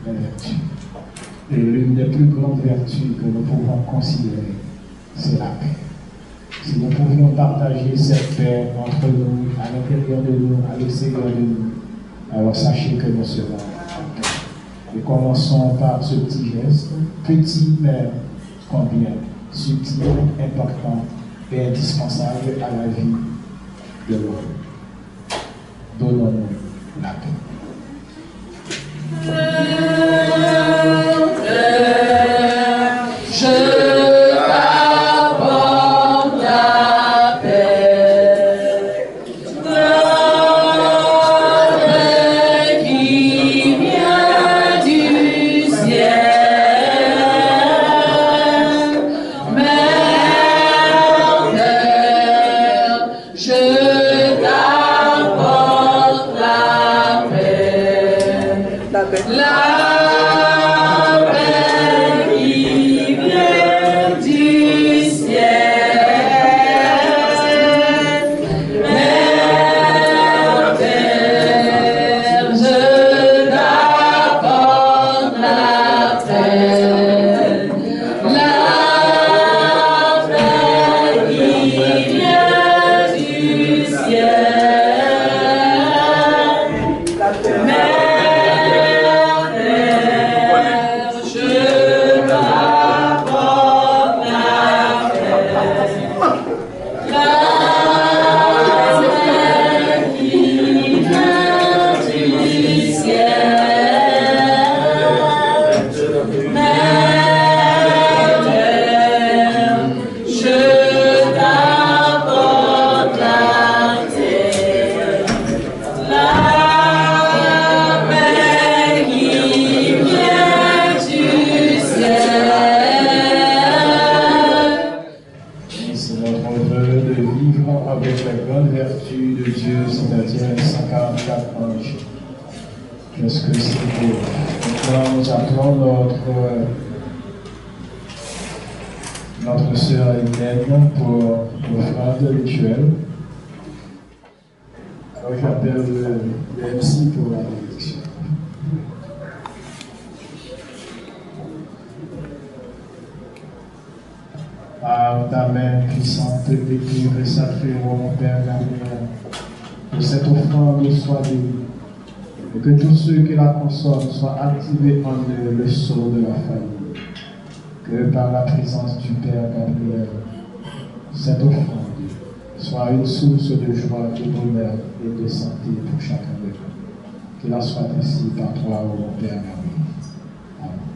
les vertus. Et l'une des plus grandes vertus que nous pouvons considérer, c'est la paix. Si nous pouvions partager cette paix entre nous, à l'intérieur de nous, à l'extérieur de nous, alors sachez que nous serons en paix. Et commençons par ce petit geste, petit mais combien subtil, important et indispensable à la vie de l'homme. Donnons-nous la paix. Je t'apporte la paix, la paix qui vient du ciel. Mère, je t'apporte la paix. La paix qui vient du ciel. Mère terre, je t'apporte la paix. La paix qui vient du ciel. Qu'est-ce que c'est beau. Maintenant, nous appelons notre sœur Hélène pour l'offrande rituelle. Alors j'appelle le MC pour la bénédiction. Par ta main puissante, délivre et sacrée, mon Père Gabriel, que cette offrande soit bénie. Et que tous ceux qui la consomment soient activés en eux le sceau de la famille. Que par la présence du Père Gabriel, cette offrande soit une source de joie, de bonheur et de santé pour chacun de nous. Qu'il en soit ainsi par toi, ô mon Père Gabriel. Amen.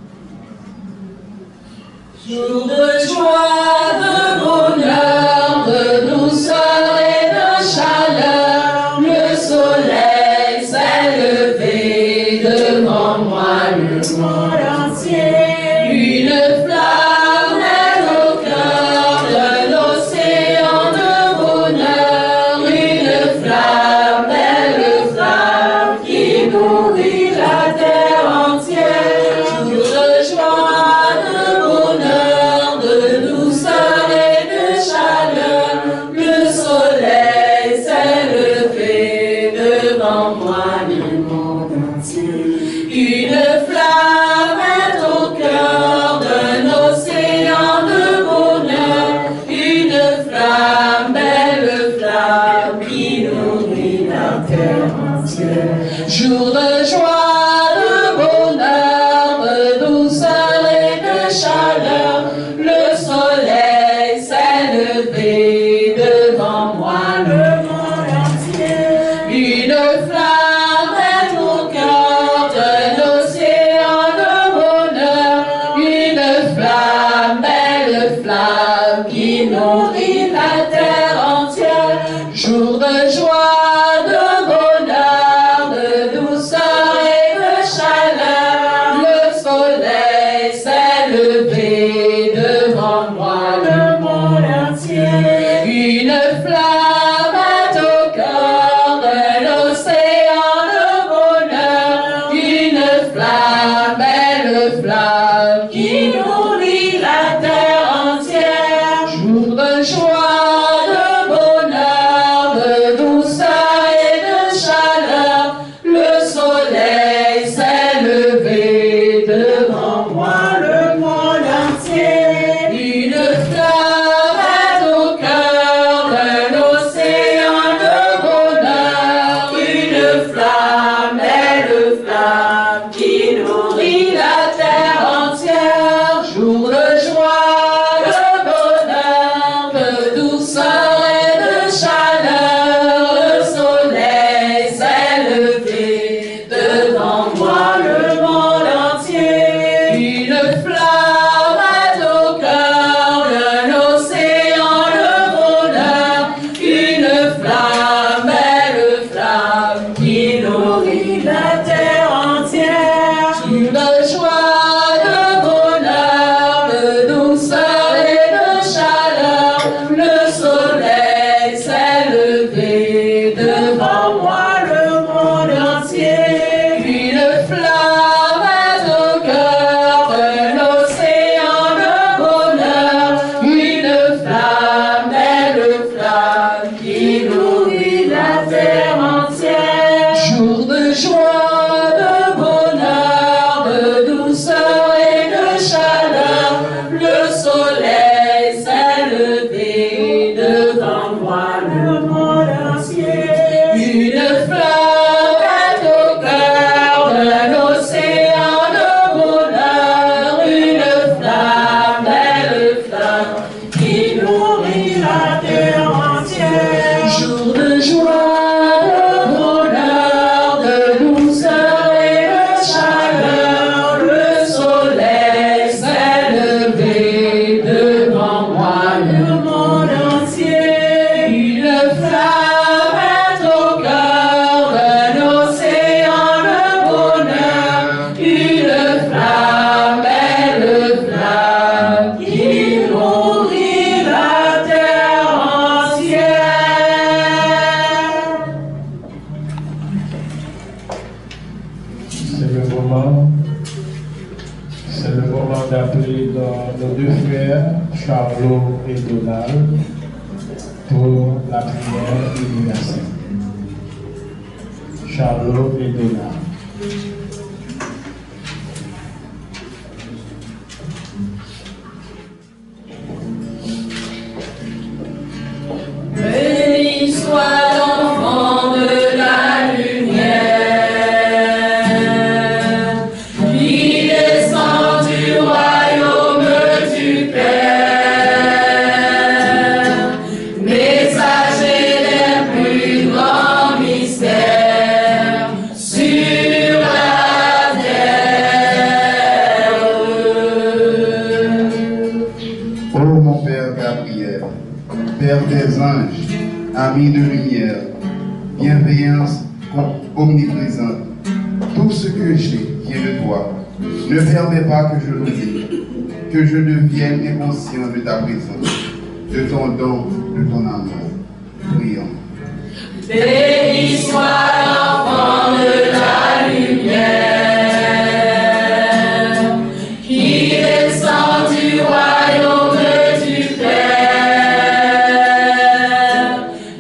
Jour de joie, de bonheur, de douceur et de chaleur, le soleil s'est levé devant moi, le monde entier. Une flamme est au cœur de l'océan de bonheur. Une flamme est le flamme qui nourrit la terre entière. Jour de joie, de bonheur, de douceur et de chaleur, le soleil s'est levé devant moi, le monde entier. Une flamme est au cœur d'un océan de bonheur. Une flamme, belle flamme qui nourrit la terre entière. Jour de joie, de bonheur, de douceur et de chaleur, le soleil joie, de bonheur, de douceur et de chaleur, le soleil s'est levé devant moi, le monde entier. Une fleur est au cœur d'un océan de bonheur, une flamme, belle flamme, qui nourrit la terre entière. Jour de joie, de bonheur, de douceur et de chaleur, le soleil s'est levé devant moi, le monde entier. Une flamme est au cœur d'un océan de bonheur, une flamme, belle flamme, qui nourrit la terre entière. C'est le moment d'appeler nos deux frères, Charlot et Donald, pour la prière universelle. Charlot et Donald. Béni soit l'enfant de la lumière, qui descend du royaume du Père, messager des plus grands mystères sur la terre. Ô mon Père Gabriel, Père des anges, ami de lumière, bienveillance omniprésente, tout ce que j'ai vient de toi. Ne permets pas que je l'oublie, que je devienne inconscient de ta présence, de ton don, de ton amour. Prions. Béni soit l'enfant de la lumière, qui descend du royaume du Père,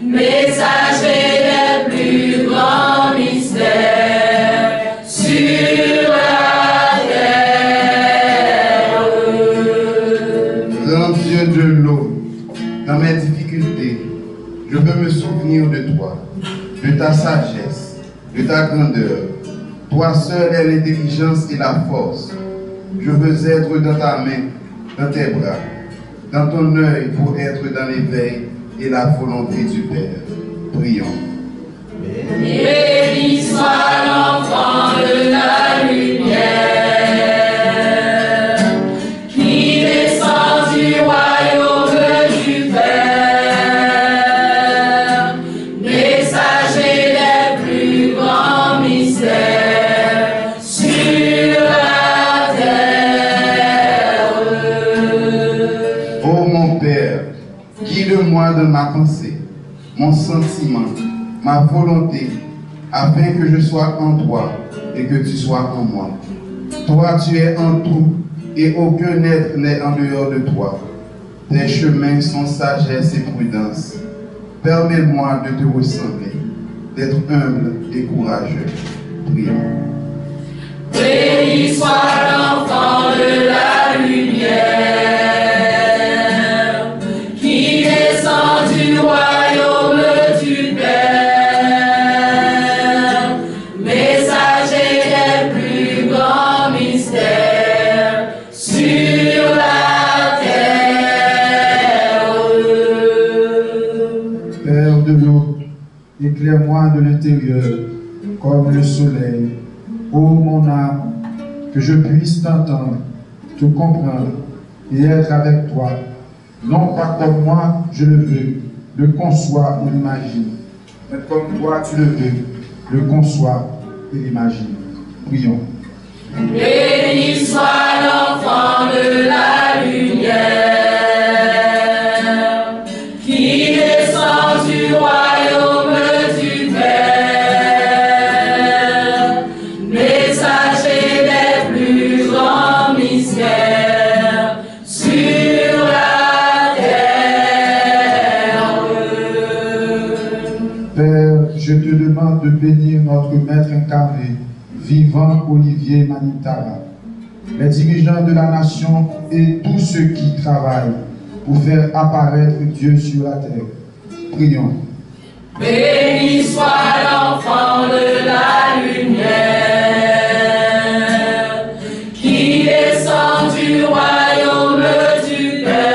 messager des plus grands mystères sur la terre. Grand Dieu de l'eau, dans mes difficultés, je veux me souvenir de toi, de ta sagesse, de ta grandeur. Toi seul est l'intelligence et la force. Je veux être dans ta main, dans tes bras, dans ton œil pour être dans l'éveil et la volonté du Père. Prions. Béni soit l'enfant de la lumière, qui descend du royaume du Père, messager des plus grands mystères sur la terre. Ô mon Père, guide-moi dans ma pensée, mon sentiment, ma volonté, afin que je sois en toi et que tu sois en moi. Toi, tu es en tout et aucun être n'est en dehors de toi. Tes chemins sont sagesse et prudence. Permets-moi de te ressembler, d'être humble et courageux. Prions. Béni soit l'enfant de la lumière, qui descend du royaume du Père, messager des plus grands mystères sur la terre. Père de l'eau, éclaire-moi de l'intérieur comme le soleil. Ô mon âme, que je puisse t'entendre, te comprendre et être avec toi, non pas comme moi je le veux, le conçois ou l'imagine, mais comme toi tu le veux, le conçois et l'imagine. Prions. Béni soit l'enfant de la lumière, qui descend du royaume du Père, messager des plus grands mystères sur la terre. Père, je te demande de bénir notre Maître incarné, vivant Olivier Manitara, les dirigeants de la nation et tous ceux qui travaillent pour faire apparaître Dieu sur la terre. Prions. Béni soit l'enfant de la lumière, qui descend du royaume du Père,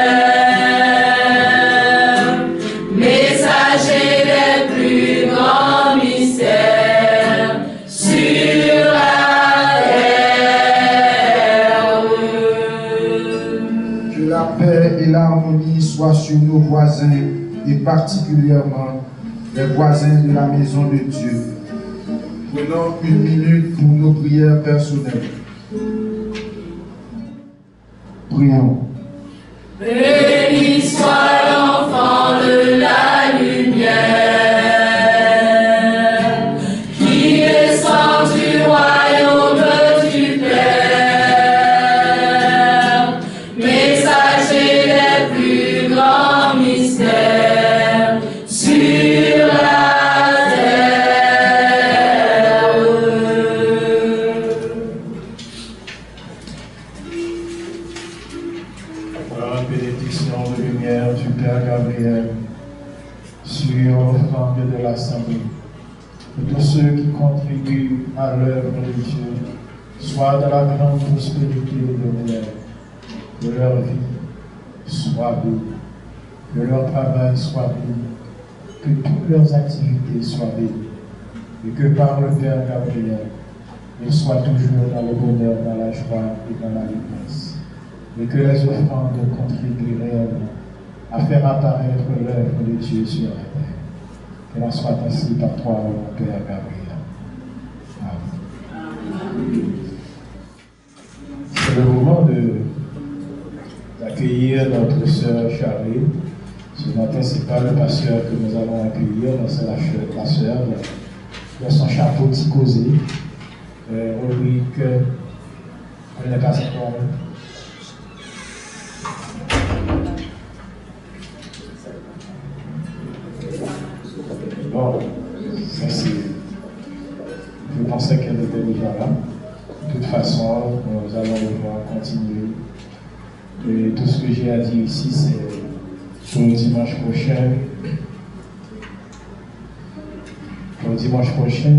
messager des plus grands mystères sur la terre. Que la paix et l'harmonie soient sur nos voisins et particulièrement les voisins de la maison de Dieu. Prenons une minute pour nos prières personnelles. Prions. Béni soit l'enfant de la lumière, qui descend du royaume du Père, messager des plus grands mystères sur la terre. La bénédiction de lumière du Père Gabriel sur l'offrande de l'Assemblée. Que tous ceux qui contribuent à l'œuvre de Dieu soient dans la grande prospérité de l'honneur, que leur vie soit bénie, que leur travail soit béni, que toutes leurs activités soient bénies, et que par le Père Gabriel, ils soient toujours dans le bonheur, dans la joie et dans la délivrance. Et que les offrandes contribuent réellement à faire apparaître l'œuvre de Dieu sur la terre. Qu'elle en soit ainsi par toi, mon Père Gabriel. Amen. C'est le moment d'accueillir notre sœur Charlie. Ce matin, ce n'est pas le pasteur que nous allons accueillir, mais c'est la sœur de son chapeau ticosé. Rubrique, elle n'est pas encore. Bon, ça c'est. Je pensais qu'elle était déjà là. De toute façon, nous allons devoir continuer. Et tout ce que j'ai à dire ici, c'est pour le dimanche prochain. Pour le dimanche prochain,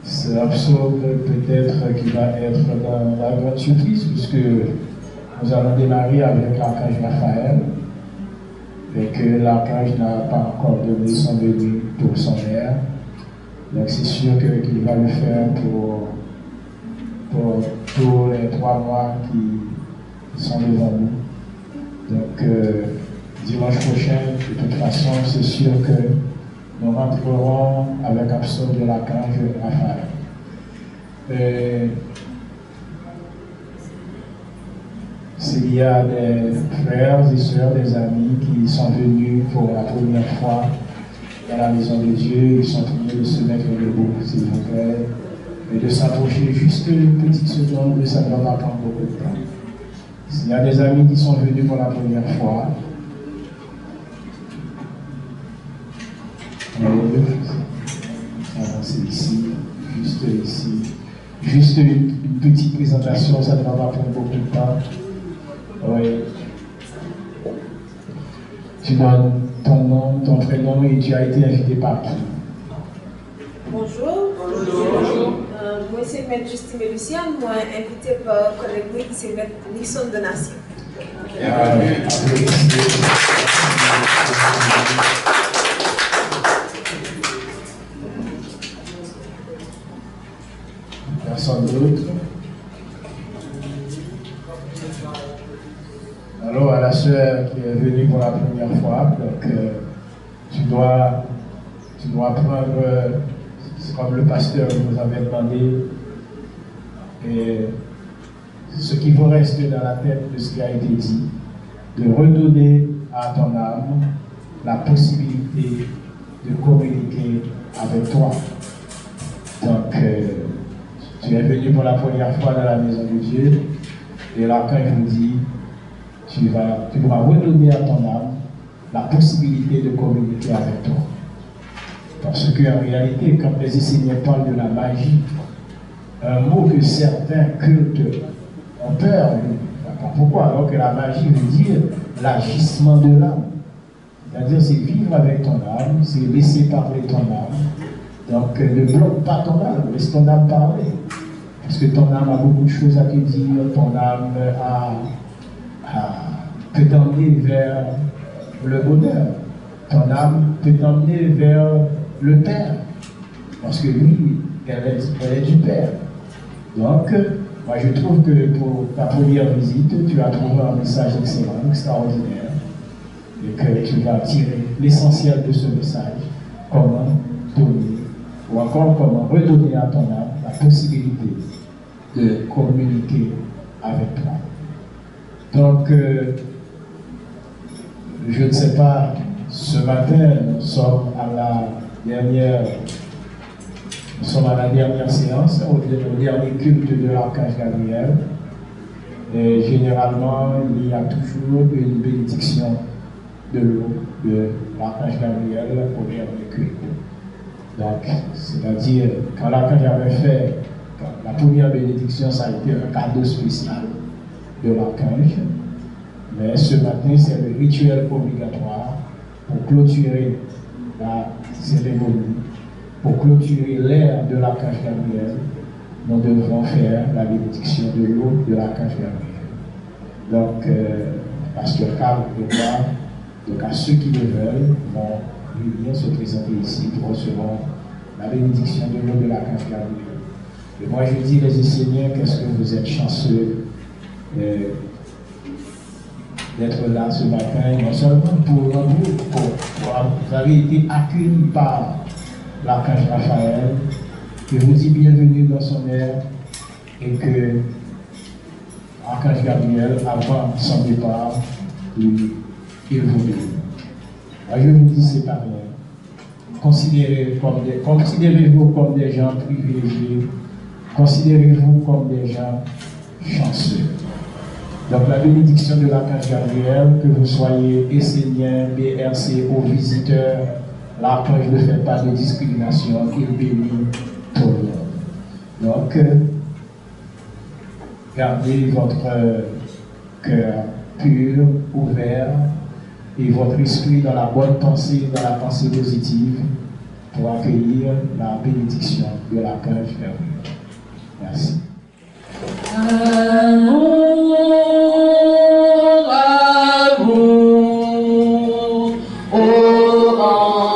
c'est l'absurde peut-être qui va être dans la grande surprise, puisque nous allons démarrer avec l'archange Raphaël. Et que l'archange n'a pas encore donné son bébé pour son mère. Donc c'est sûr qu'il va le faire pour tous les 3 mois qui sont devant nous. Donc dimanche prochain, de toute façon, c'est sûr que nous rentrerons avec l'absurde de l'archange Raphaël. S'il y a des frères et sœurs, des amis qui sont venus pour la première fois dans la maison de Dieu, ils sont priés de se mettre debout, s'il vous plaît, et de s'approcher juste une petite seconde, mais ça ne va pas prendre beaucoup de temps. S'il y a des amis qui sont venus pour la première fois, avancez ici, juste ici. Juste une petite présentation, ça ne va pas prendre beaucoup de temps. Oui. Tu donnes ton nom, ton prénom et tu as été invité par qui? Bonjour. Bonjour. Moi, c'est Maître Justine Luciane, moi invité par collègue qui c'est Maître Nixon Donation. Personne d'autre? Alors, à la sœur qui est venue pour la première fois, donc tu dois prendre, comme le pasteur nous avait demandé, et ce qui vous reste dans la tête de ce qui a été dit, de redonner à ton âme la possibilité de communiquer avec toi. Donc, tu es venu pour la première fois dans la maison de Dieu, et là, quand il vous dit, tu dois redonner à ton âme la possibilité de communiquer avec toi. Parce qu'en réalité, quand les Esséniens parlent de la magie, un mot que certains cultes ont peur, pourquoi? Alors que la magie veut dire l'agissement de l'âme. C'est-à-dire, c'est vivre avec ton âme, c'est laisser parler ton âme. Donc, ne bloque pas ton âme, laisse ton âme parler. Parce que ton âme a beaucoup de choses à te dire, ton âme peut t'emmener vers le bonheur. Ton âme peut t'emmener vers le Père. Parce que lui, elle est du Père. Donc, moi je trouve que pour ta première visite, tu as trouvé un message excellent, extraordinaire, et que tu vas tirer l'essentiel de ce message, comment donner, ou encore comment redonner à ton âme la possibilité de communiquer avec toi. Donc, je ne sais pas, ce matin, nous sommes à la dernière séance, au dernier culte de l'Archange Gabriel. Et généralement, il y a toujours une bénédiction de l'eau de l'Archange Gabriel au dernier culte. Donc, c'est-à-dire, quand l'Archange avait fait la première bénédiction, ça a été un cadeau spécial de l'Archange. Mais ce matin, c'est le rituel obligatoire pour clôturer la cérémonie, pour clôturer l'ère de l'Archange Gabriel. Nous devons faire la bénédiction de l'eau de l'Archange Gabriel. Donc, Pasteur Carl et moi, donc à ceux qui le veulent, vont venir se présenter ici pour recevoir la bénédiction de l'eau de l'Archange Gabriel. Et moi, je dis, les Esséniens, qu'est-ce que vous êtes chanceux d'être là ce matin, non seulement pour vous avez été accueillis par l'Archange Raphaël, qui vous dit bienvenue dans son ère, et que l'Archange Gabriel, avant son départ, il vous bénit. Moi, je vous dis, c'est pas rien. Considérez-vous comme des gens privilégiés, considérez-vous comme des gens chanceux. Donc la bénédiction de l'Archange Gabriel, que vous soyez Essénien, BRC ou visiteur, l'Archange ne fait pas de discrimination, il bénit tout le monde. Donc, gardez votre cœur pur, ouvert, et votre esprit dans la bonne pensée, dans la pensée positive, pour accueillir la bénédiction de l'Archange Gabriel. Merci. Oh, ange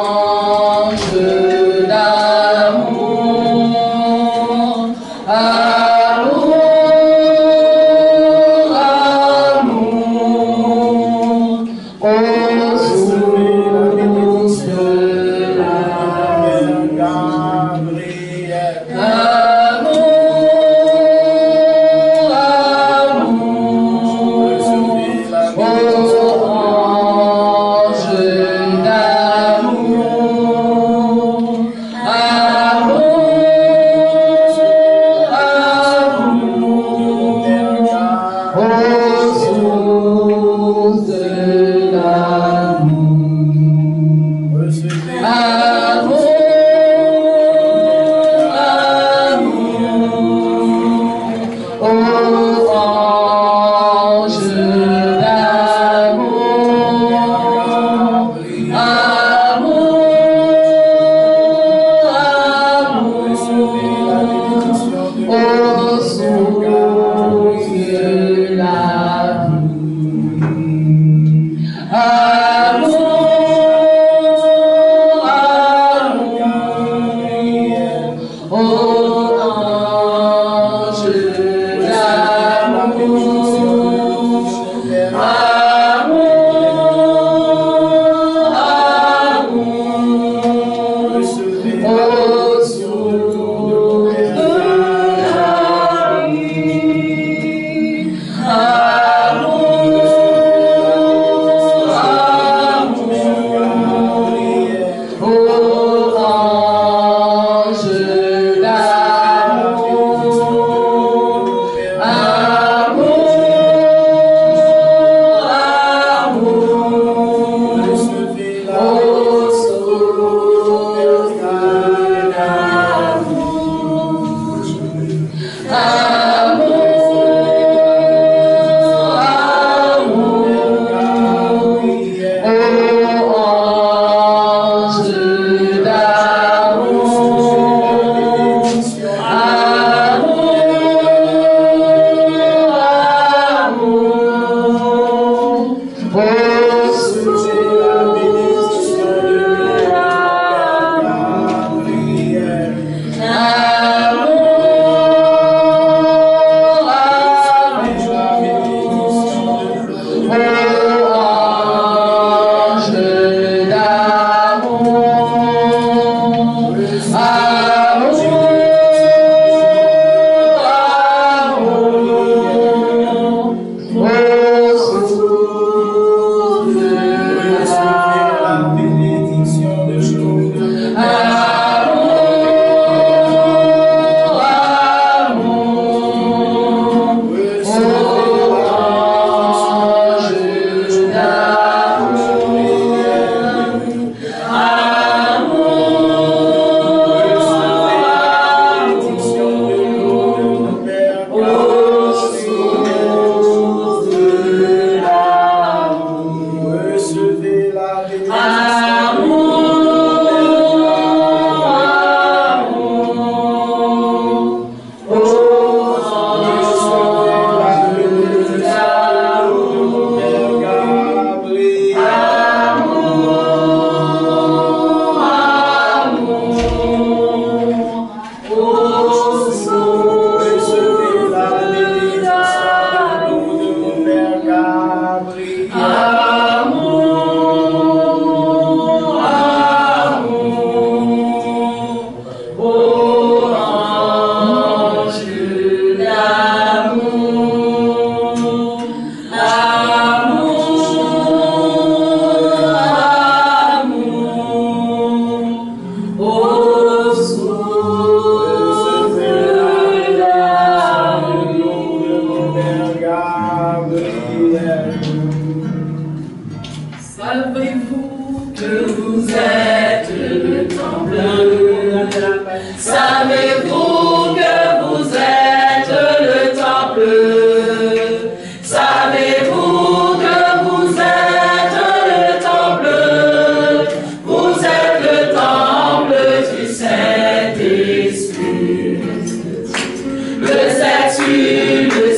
Savez-vous que vous êtes le temple? Savez-vous que vous êtes le temple? Vous êtes le temple du Saint-Esprit. Le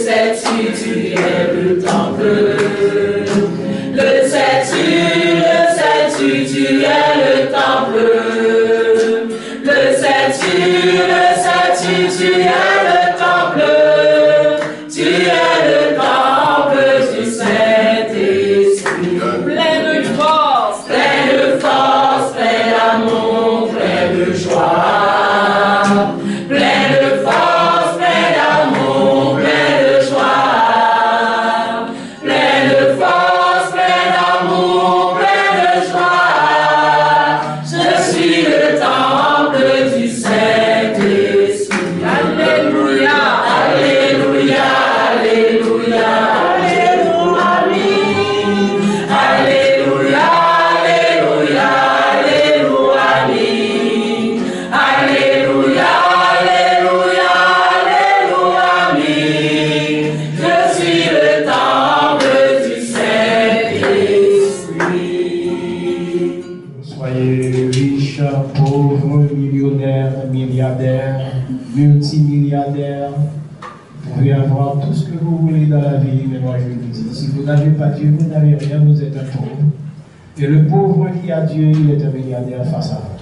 sais-tu, tu es le temple. Le sais-tu, tu es le temple. Le sais-tu, tu es le temple. Tu es le temple du Saint-Esprit. Plein de force, plein d'amour, plein de joie. Plein de force, plein d'amour, plein de joie. Plein de force, plein d'amour, plein de joie. Je suis le temple du Saint-Esprit. Alléluia, alléluia, alléluia, alléluia, amen. Alléluia, alléluia, alléluia, amen. Alléluia, alléluia, alléluia, amen. Je suis le temple du Saint-Esprit. Soyez riches, pauvres, millionnaires, milliardaires, multimilliardaires. Vous pouvez avoir tout ce que vous voulez dans la vie, mais moi je vous dis, si vous n'avez pas Dieu, vous n'avez rien, vous êtes un pauvre. Et le pauvre qui a Dieu, il est un milliardaire face à vous.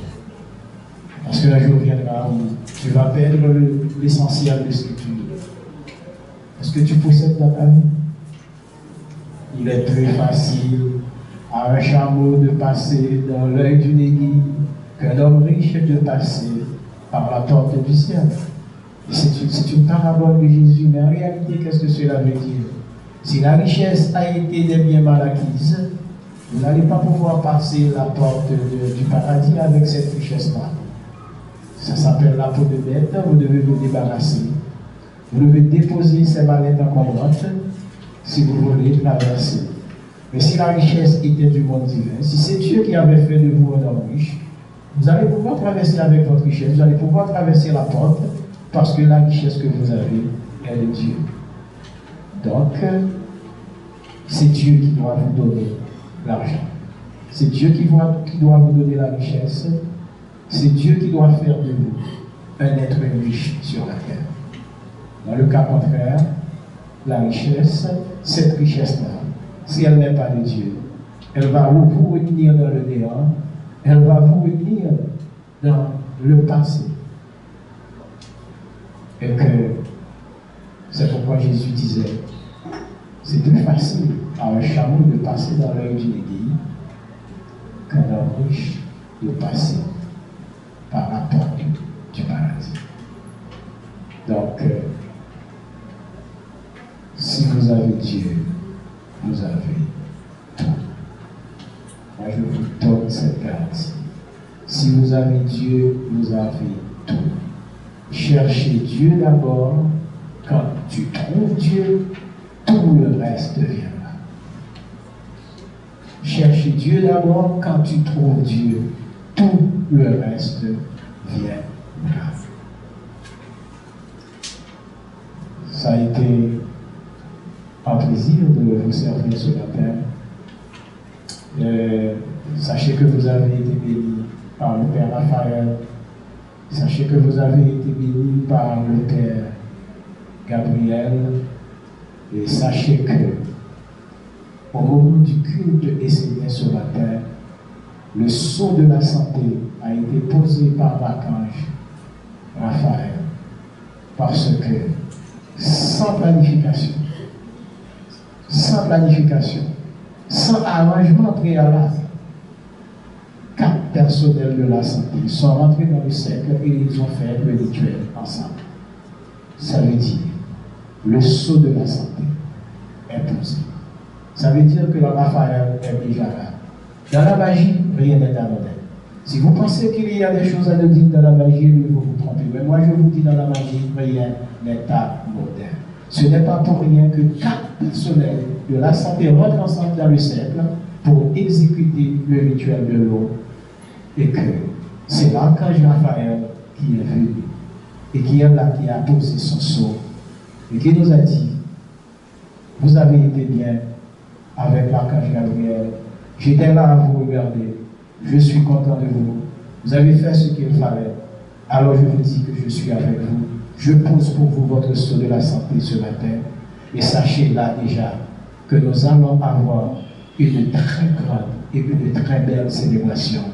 Parce que un jour viendra où tu vas perdre l'essentiel de ce que tu es. Est-ce que tu possèdes dans ta vie? Il est très facile à un chameau de passer dans l'œil d'une aiguille qu'un homme riche de passer par la porte du ciel. C'est une parabole de Jésus, mais en réalité, qu'est-ce que cela veut dire? Si la richesse a été des biens mal acquises, vous n'allez pas pouvoir passer la porte du paradis avec cette richesse-là. Ça s'appelle la peau de bête, vous devez vous débarrasser. Vous devez déposer ces mallettes encombrantes si vous voulez traverser. Mais si la richesse était du monde divin, si c'est Dieu qui avait fait de vous un homme riche, vous allez pouvoir traverser avec votre richesse, vous allez pouvoir traverser la porte, parce que la richesse que vous avez est de Dieu. Donc, c'est Dieu qui doit vous donner l'argent. C'est Dieu qui doit vous donner la richesse. C'est Dieu qui doit faire de vous un être riche sur la terre. Dans le cas contraire, la richesse, cette richesse-là, si elle n'est pas de Dieu, elle va vous retenir dans le néant, elle va vous retenir dans le passé. Et que c'est pourquoi Jésus disait, c'est plus facile à un chameau de passer dans l'œil d'une aiguille qu'un homme riche de passer par la porte du paradis. Donc, si vous avez Dieu, vous avez tout. Moi, je vous donne cette garantie. Si vous avez Dieu, vous avez tout. Cherchez Dieu d'abord. Quand tu trouves Dieu, tout le reste viendra. Cherchez Dieu d'abord. Quand tu trouves Dieu, tout le reste viendra. Ça a été un plaisir de vous servir ce matin. Sachez que vous avez été bénis par le Père Raphaël. Sachez que vous avez été bénis par le Père Gabriel. Et sachez que au moment du culte essayé ce matin, le sceau de la santé a été posé par l'archange Raphaël. Parce que sans planification, sans arrangement préalable, 4 personnels de la santé sont rentrés dans le cercle et ils ont fait le rituel ensemble. Ça veut dire, le sceau de la santé est posé. Ça veut dire que le Raphaël est déjà là. Dans la magie, rien n'est anodin. Si vous pensez qu'il y a des choses anodines dans la magie, vous vous trompez. Mais moi, je vous dis, dans la magie, rien n'est anodin. Ce n'est pas pour rien que 4 personnels de la santé rentrent ensemble dans le cercle pour exécuter le rituel de l'eau. Et que c'est l'archange Raphaël qui est venu et qui est là, qui a posé son sceau et qui nous a dit, vous avez été bien avec l'archange Gabriel. J'étais là à vous regarder. Je suis content de vous. Vous avez fait ce qu'il fallait. Alors je vous dis que je suis avec vous. Je pose pour vous votre sceau de la santé ce matin. Et sachez là déjà que nous allons avoir une très grande et une très belle célébration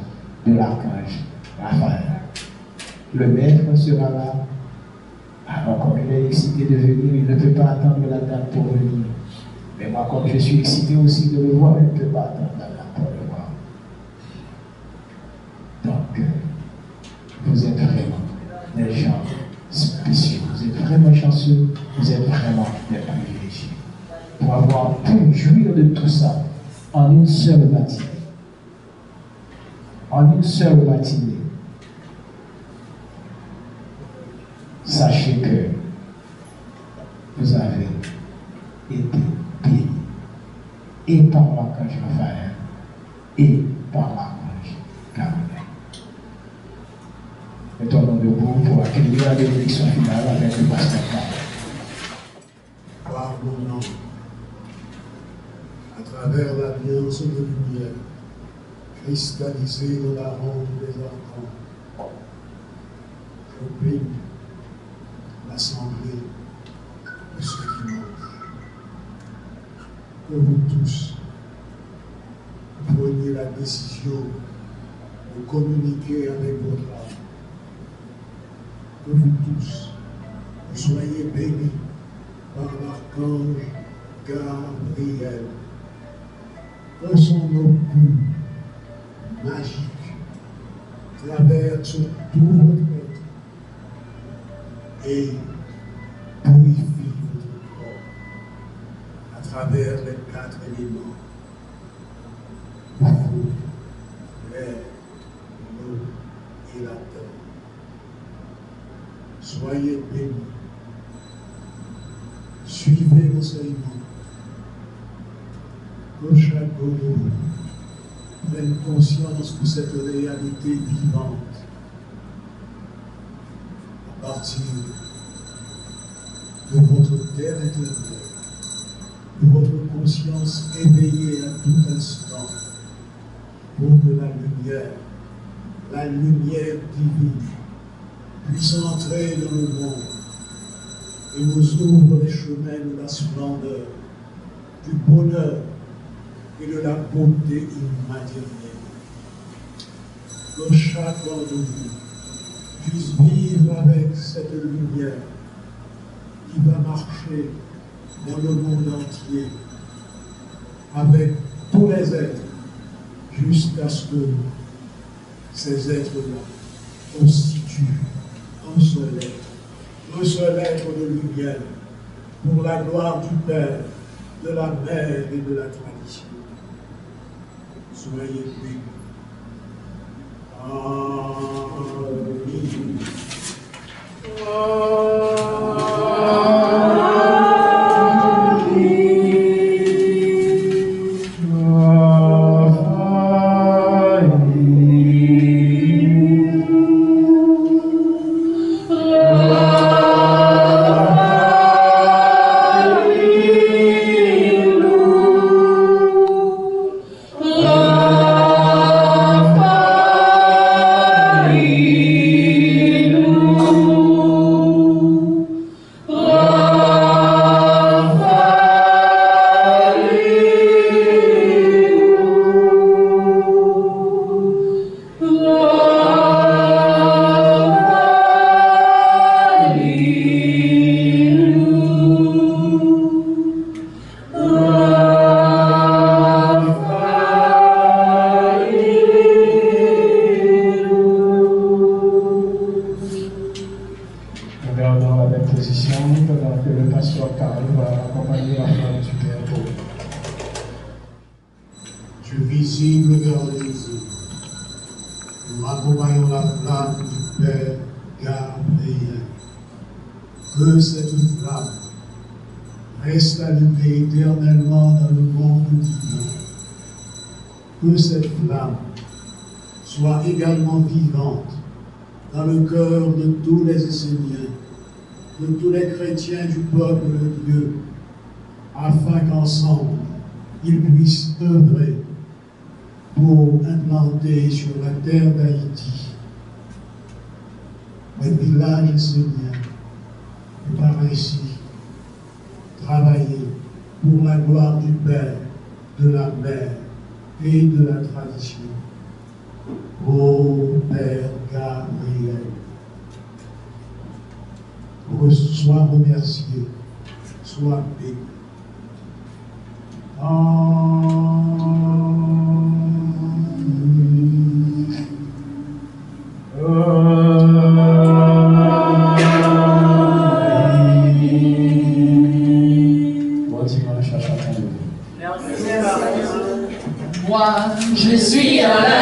de l'archange Raphaël. Le maître sera là. Alors comme il est excité de venir, il ne peut pas attendre la date pour venir. Mais moi, comme je suis excité aussi de le voir, je ne peux pas attendre la date pour le voir. Donc, vous êtes vraiment des gens spéciaux. Vous êtes vraiment chanceux. Vous êtes vraiment des privilégiés. Pour avoir pu jouir de tout ça en une seule matinée. En une seule matinée. Sachez que vous avez été bénis et par l'archange Raphaël et par l'archange Gabriel. Mettons-nous debout pour accueillir la bénédiction finale avec le pasteur Paul. Pardonnons à travers l'alliance de lumière cristallisée dans la ronde des arcans. Je bénis l'assemblée de ce dimanche. Que vous tous preniez la décision de communiquer avec votre âme. Que vous tous soyez bénis par l'archange Gabriel. Que son opus magique traverse tout votre être et purifie votre corps à travers les 4 éléments: le feu, l'air, l'eau et la terre. Soyez bénis. Suivez l'enseignement. Que chaque gourou prenne conscience de cette réalité vivante à partir de votre terre intérieure, de votre conscience éveillée à tout instant, pour que la lumière divine, puisse entrer dans le monde et nous ouvre les chemins de la splendeur, du bonheur et de la beauté immatérielle. Que chacun de vous puisse vivre avec cette lumière qui va marcher dans le monde entier, avec tous les êtres, jusqu'à ce que ces êtres-là constituent un seul être de lumière, pour la gloire du Père, de la Mère et de la tradition. Soyez bénis. Que cette flamme reste allumée éternellement dans le monde divin. Que cette flamme soit également vivante dans le cœur de tous les Esséniens, de tous les chrétiens du peuple de Dieu, afin qu'ensemble, ils puissent œuvrer pour implanter sur la terre d'Haïti les villages esséniens et par ainsi travailler pour la gloire du Père, de la Mère et de la tradition. Ô Père Gabriel, sois remercié, sois béni. Moi, je suis à la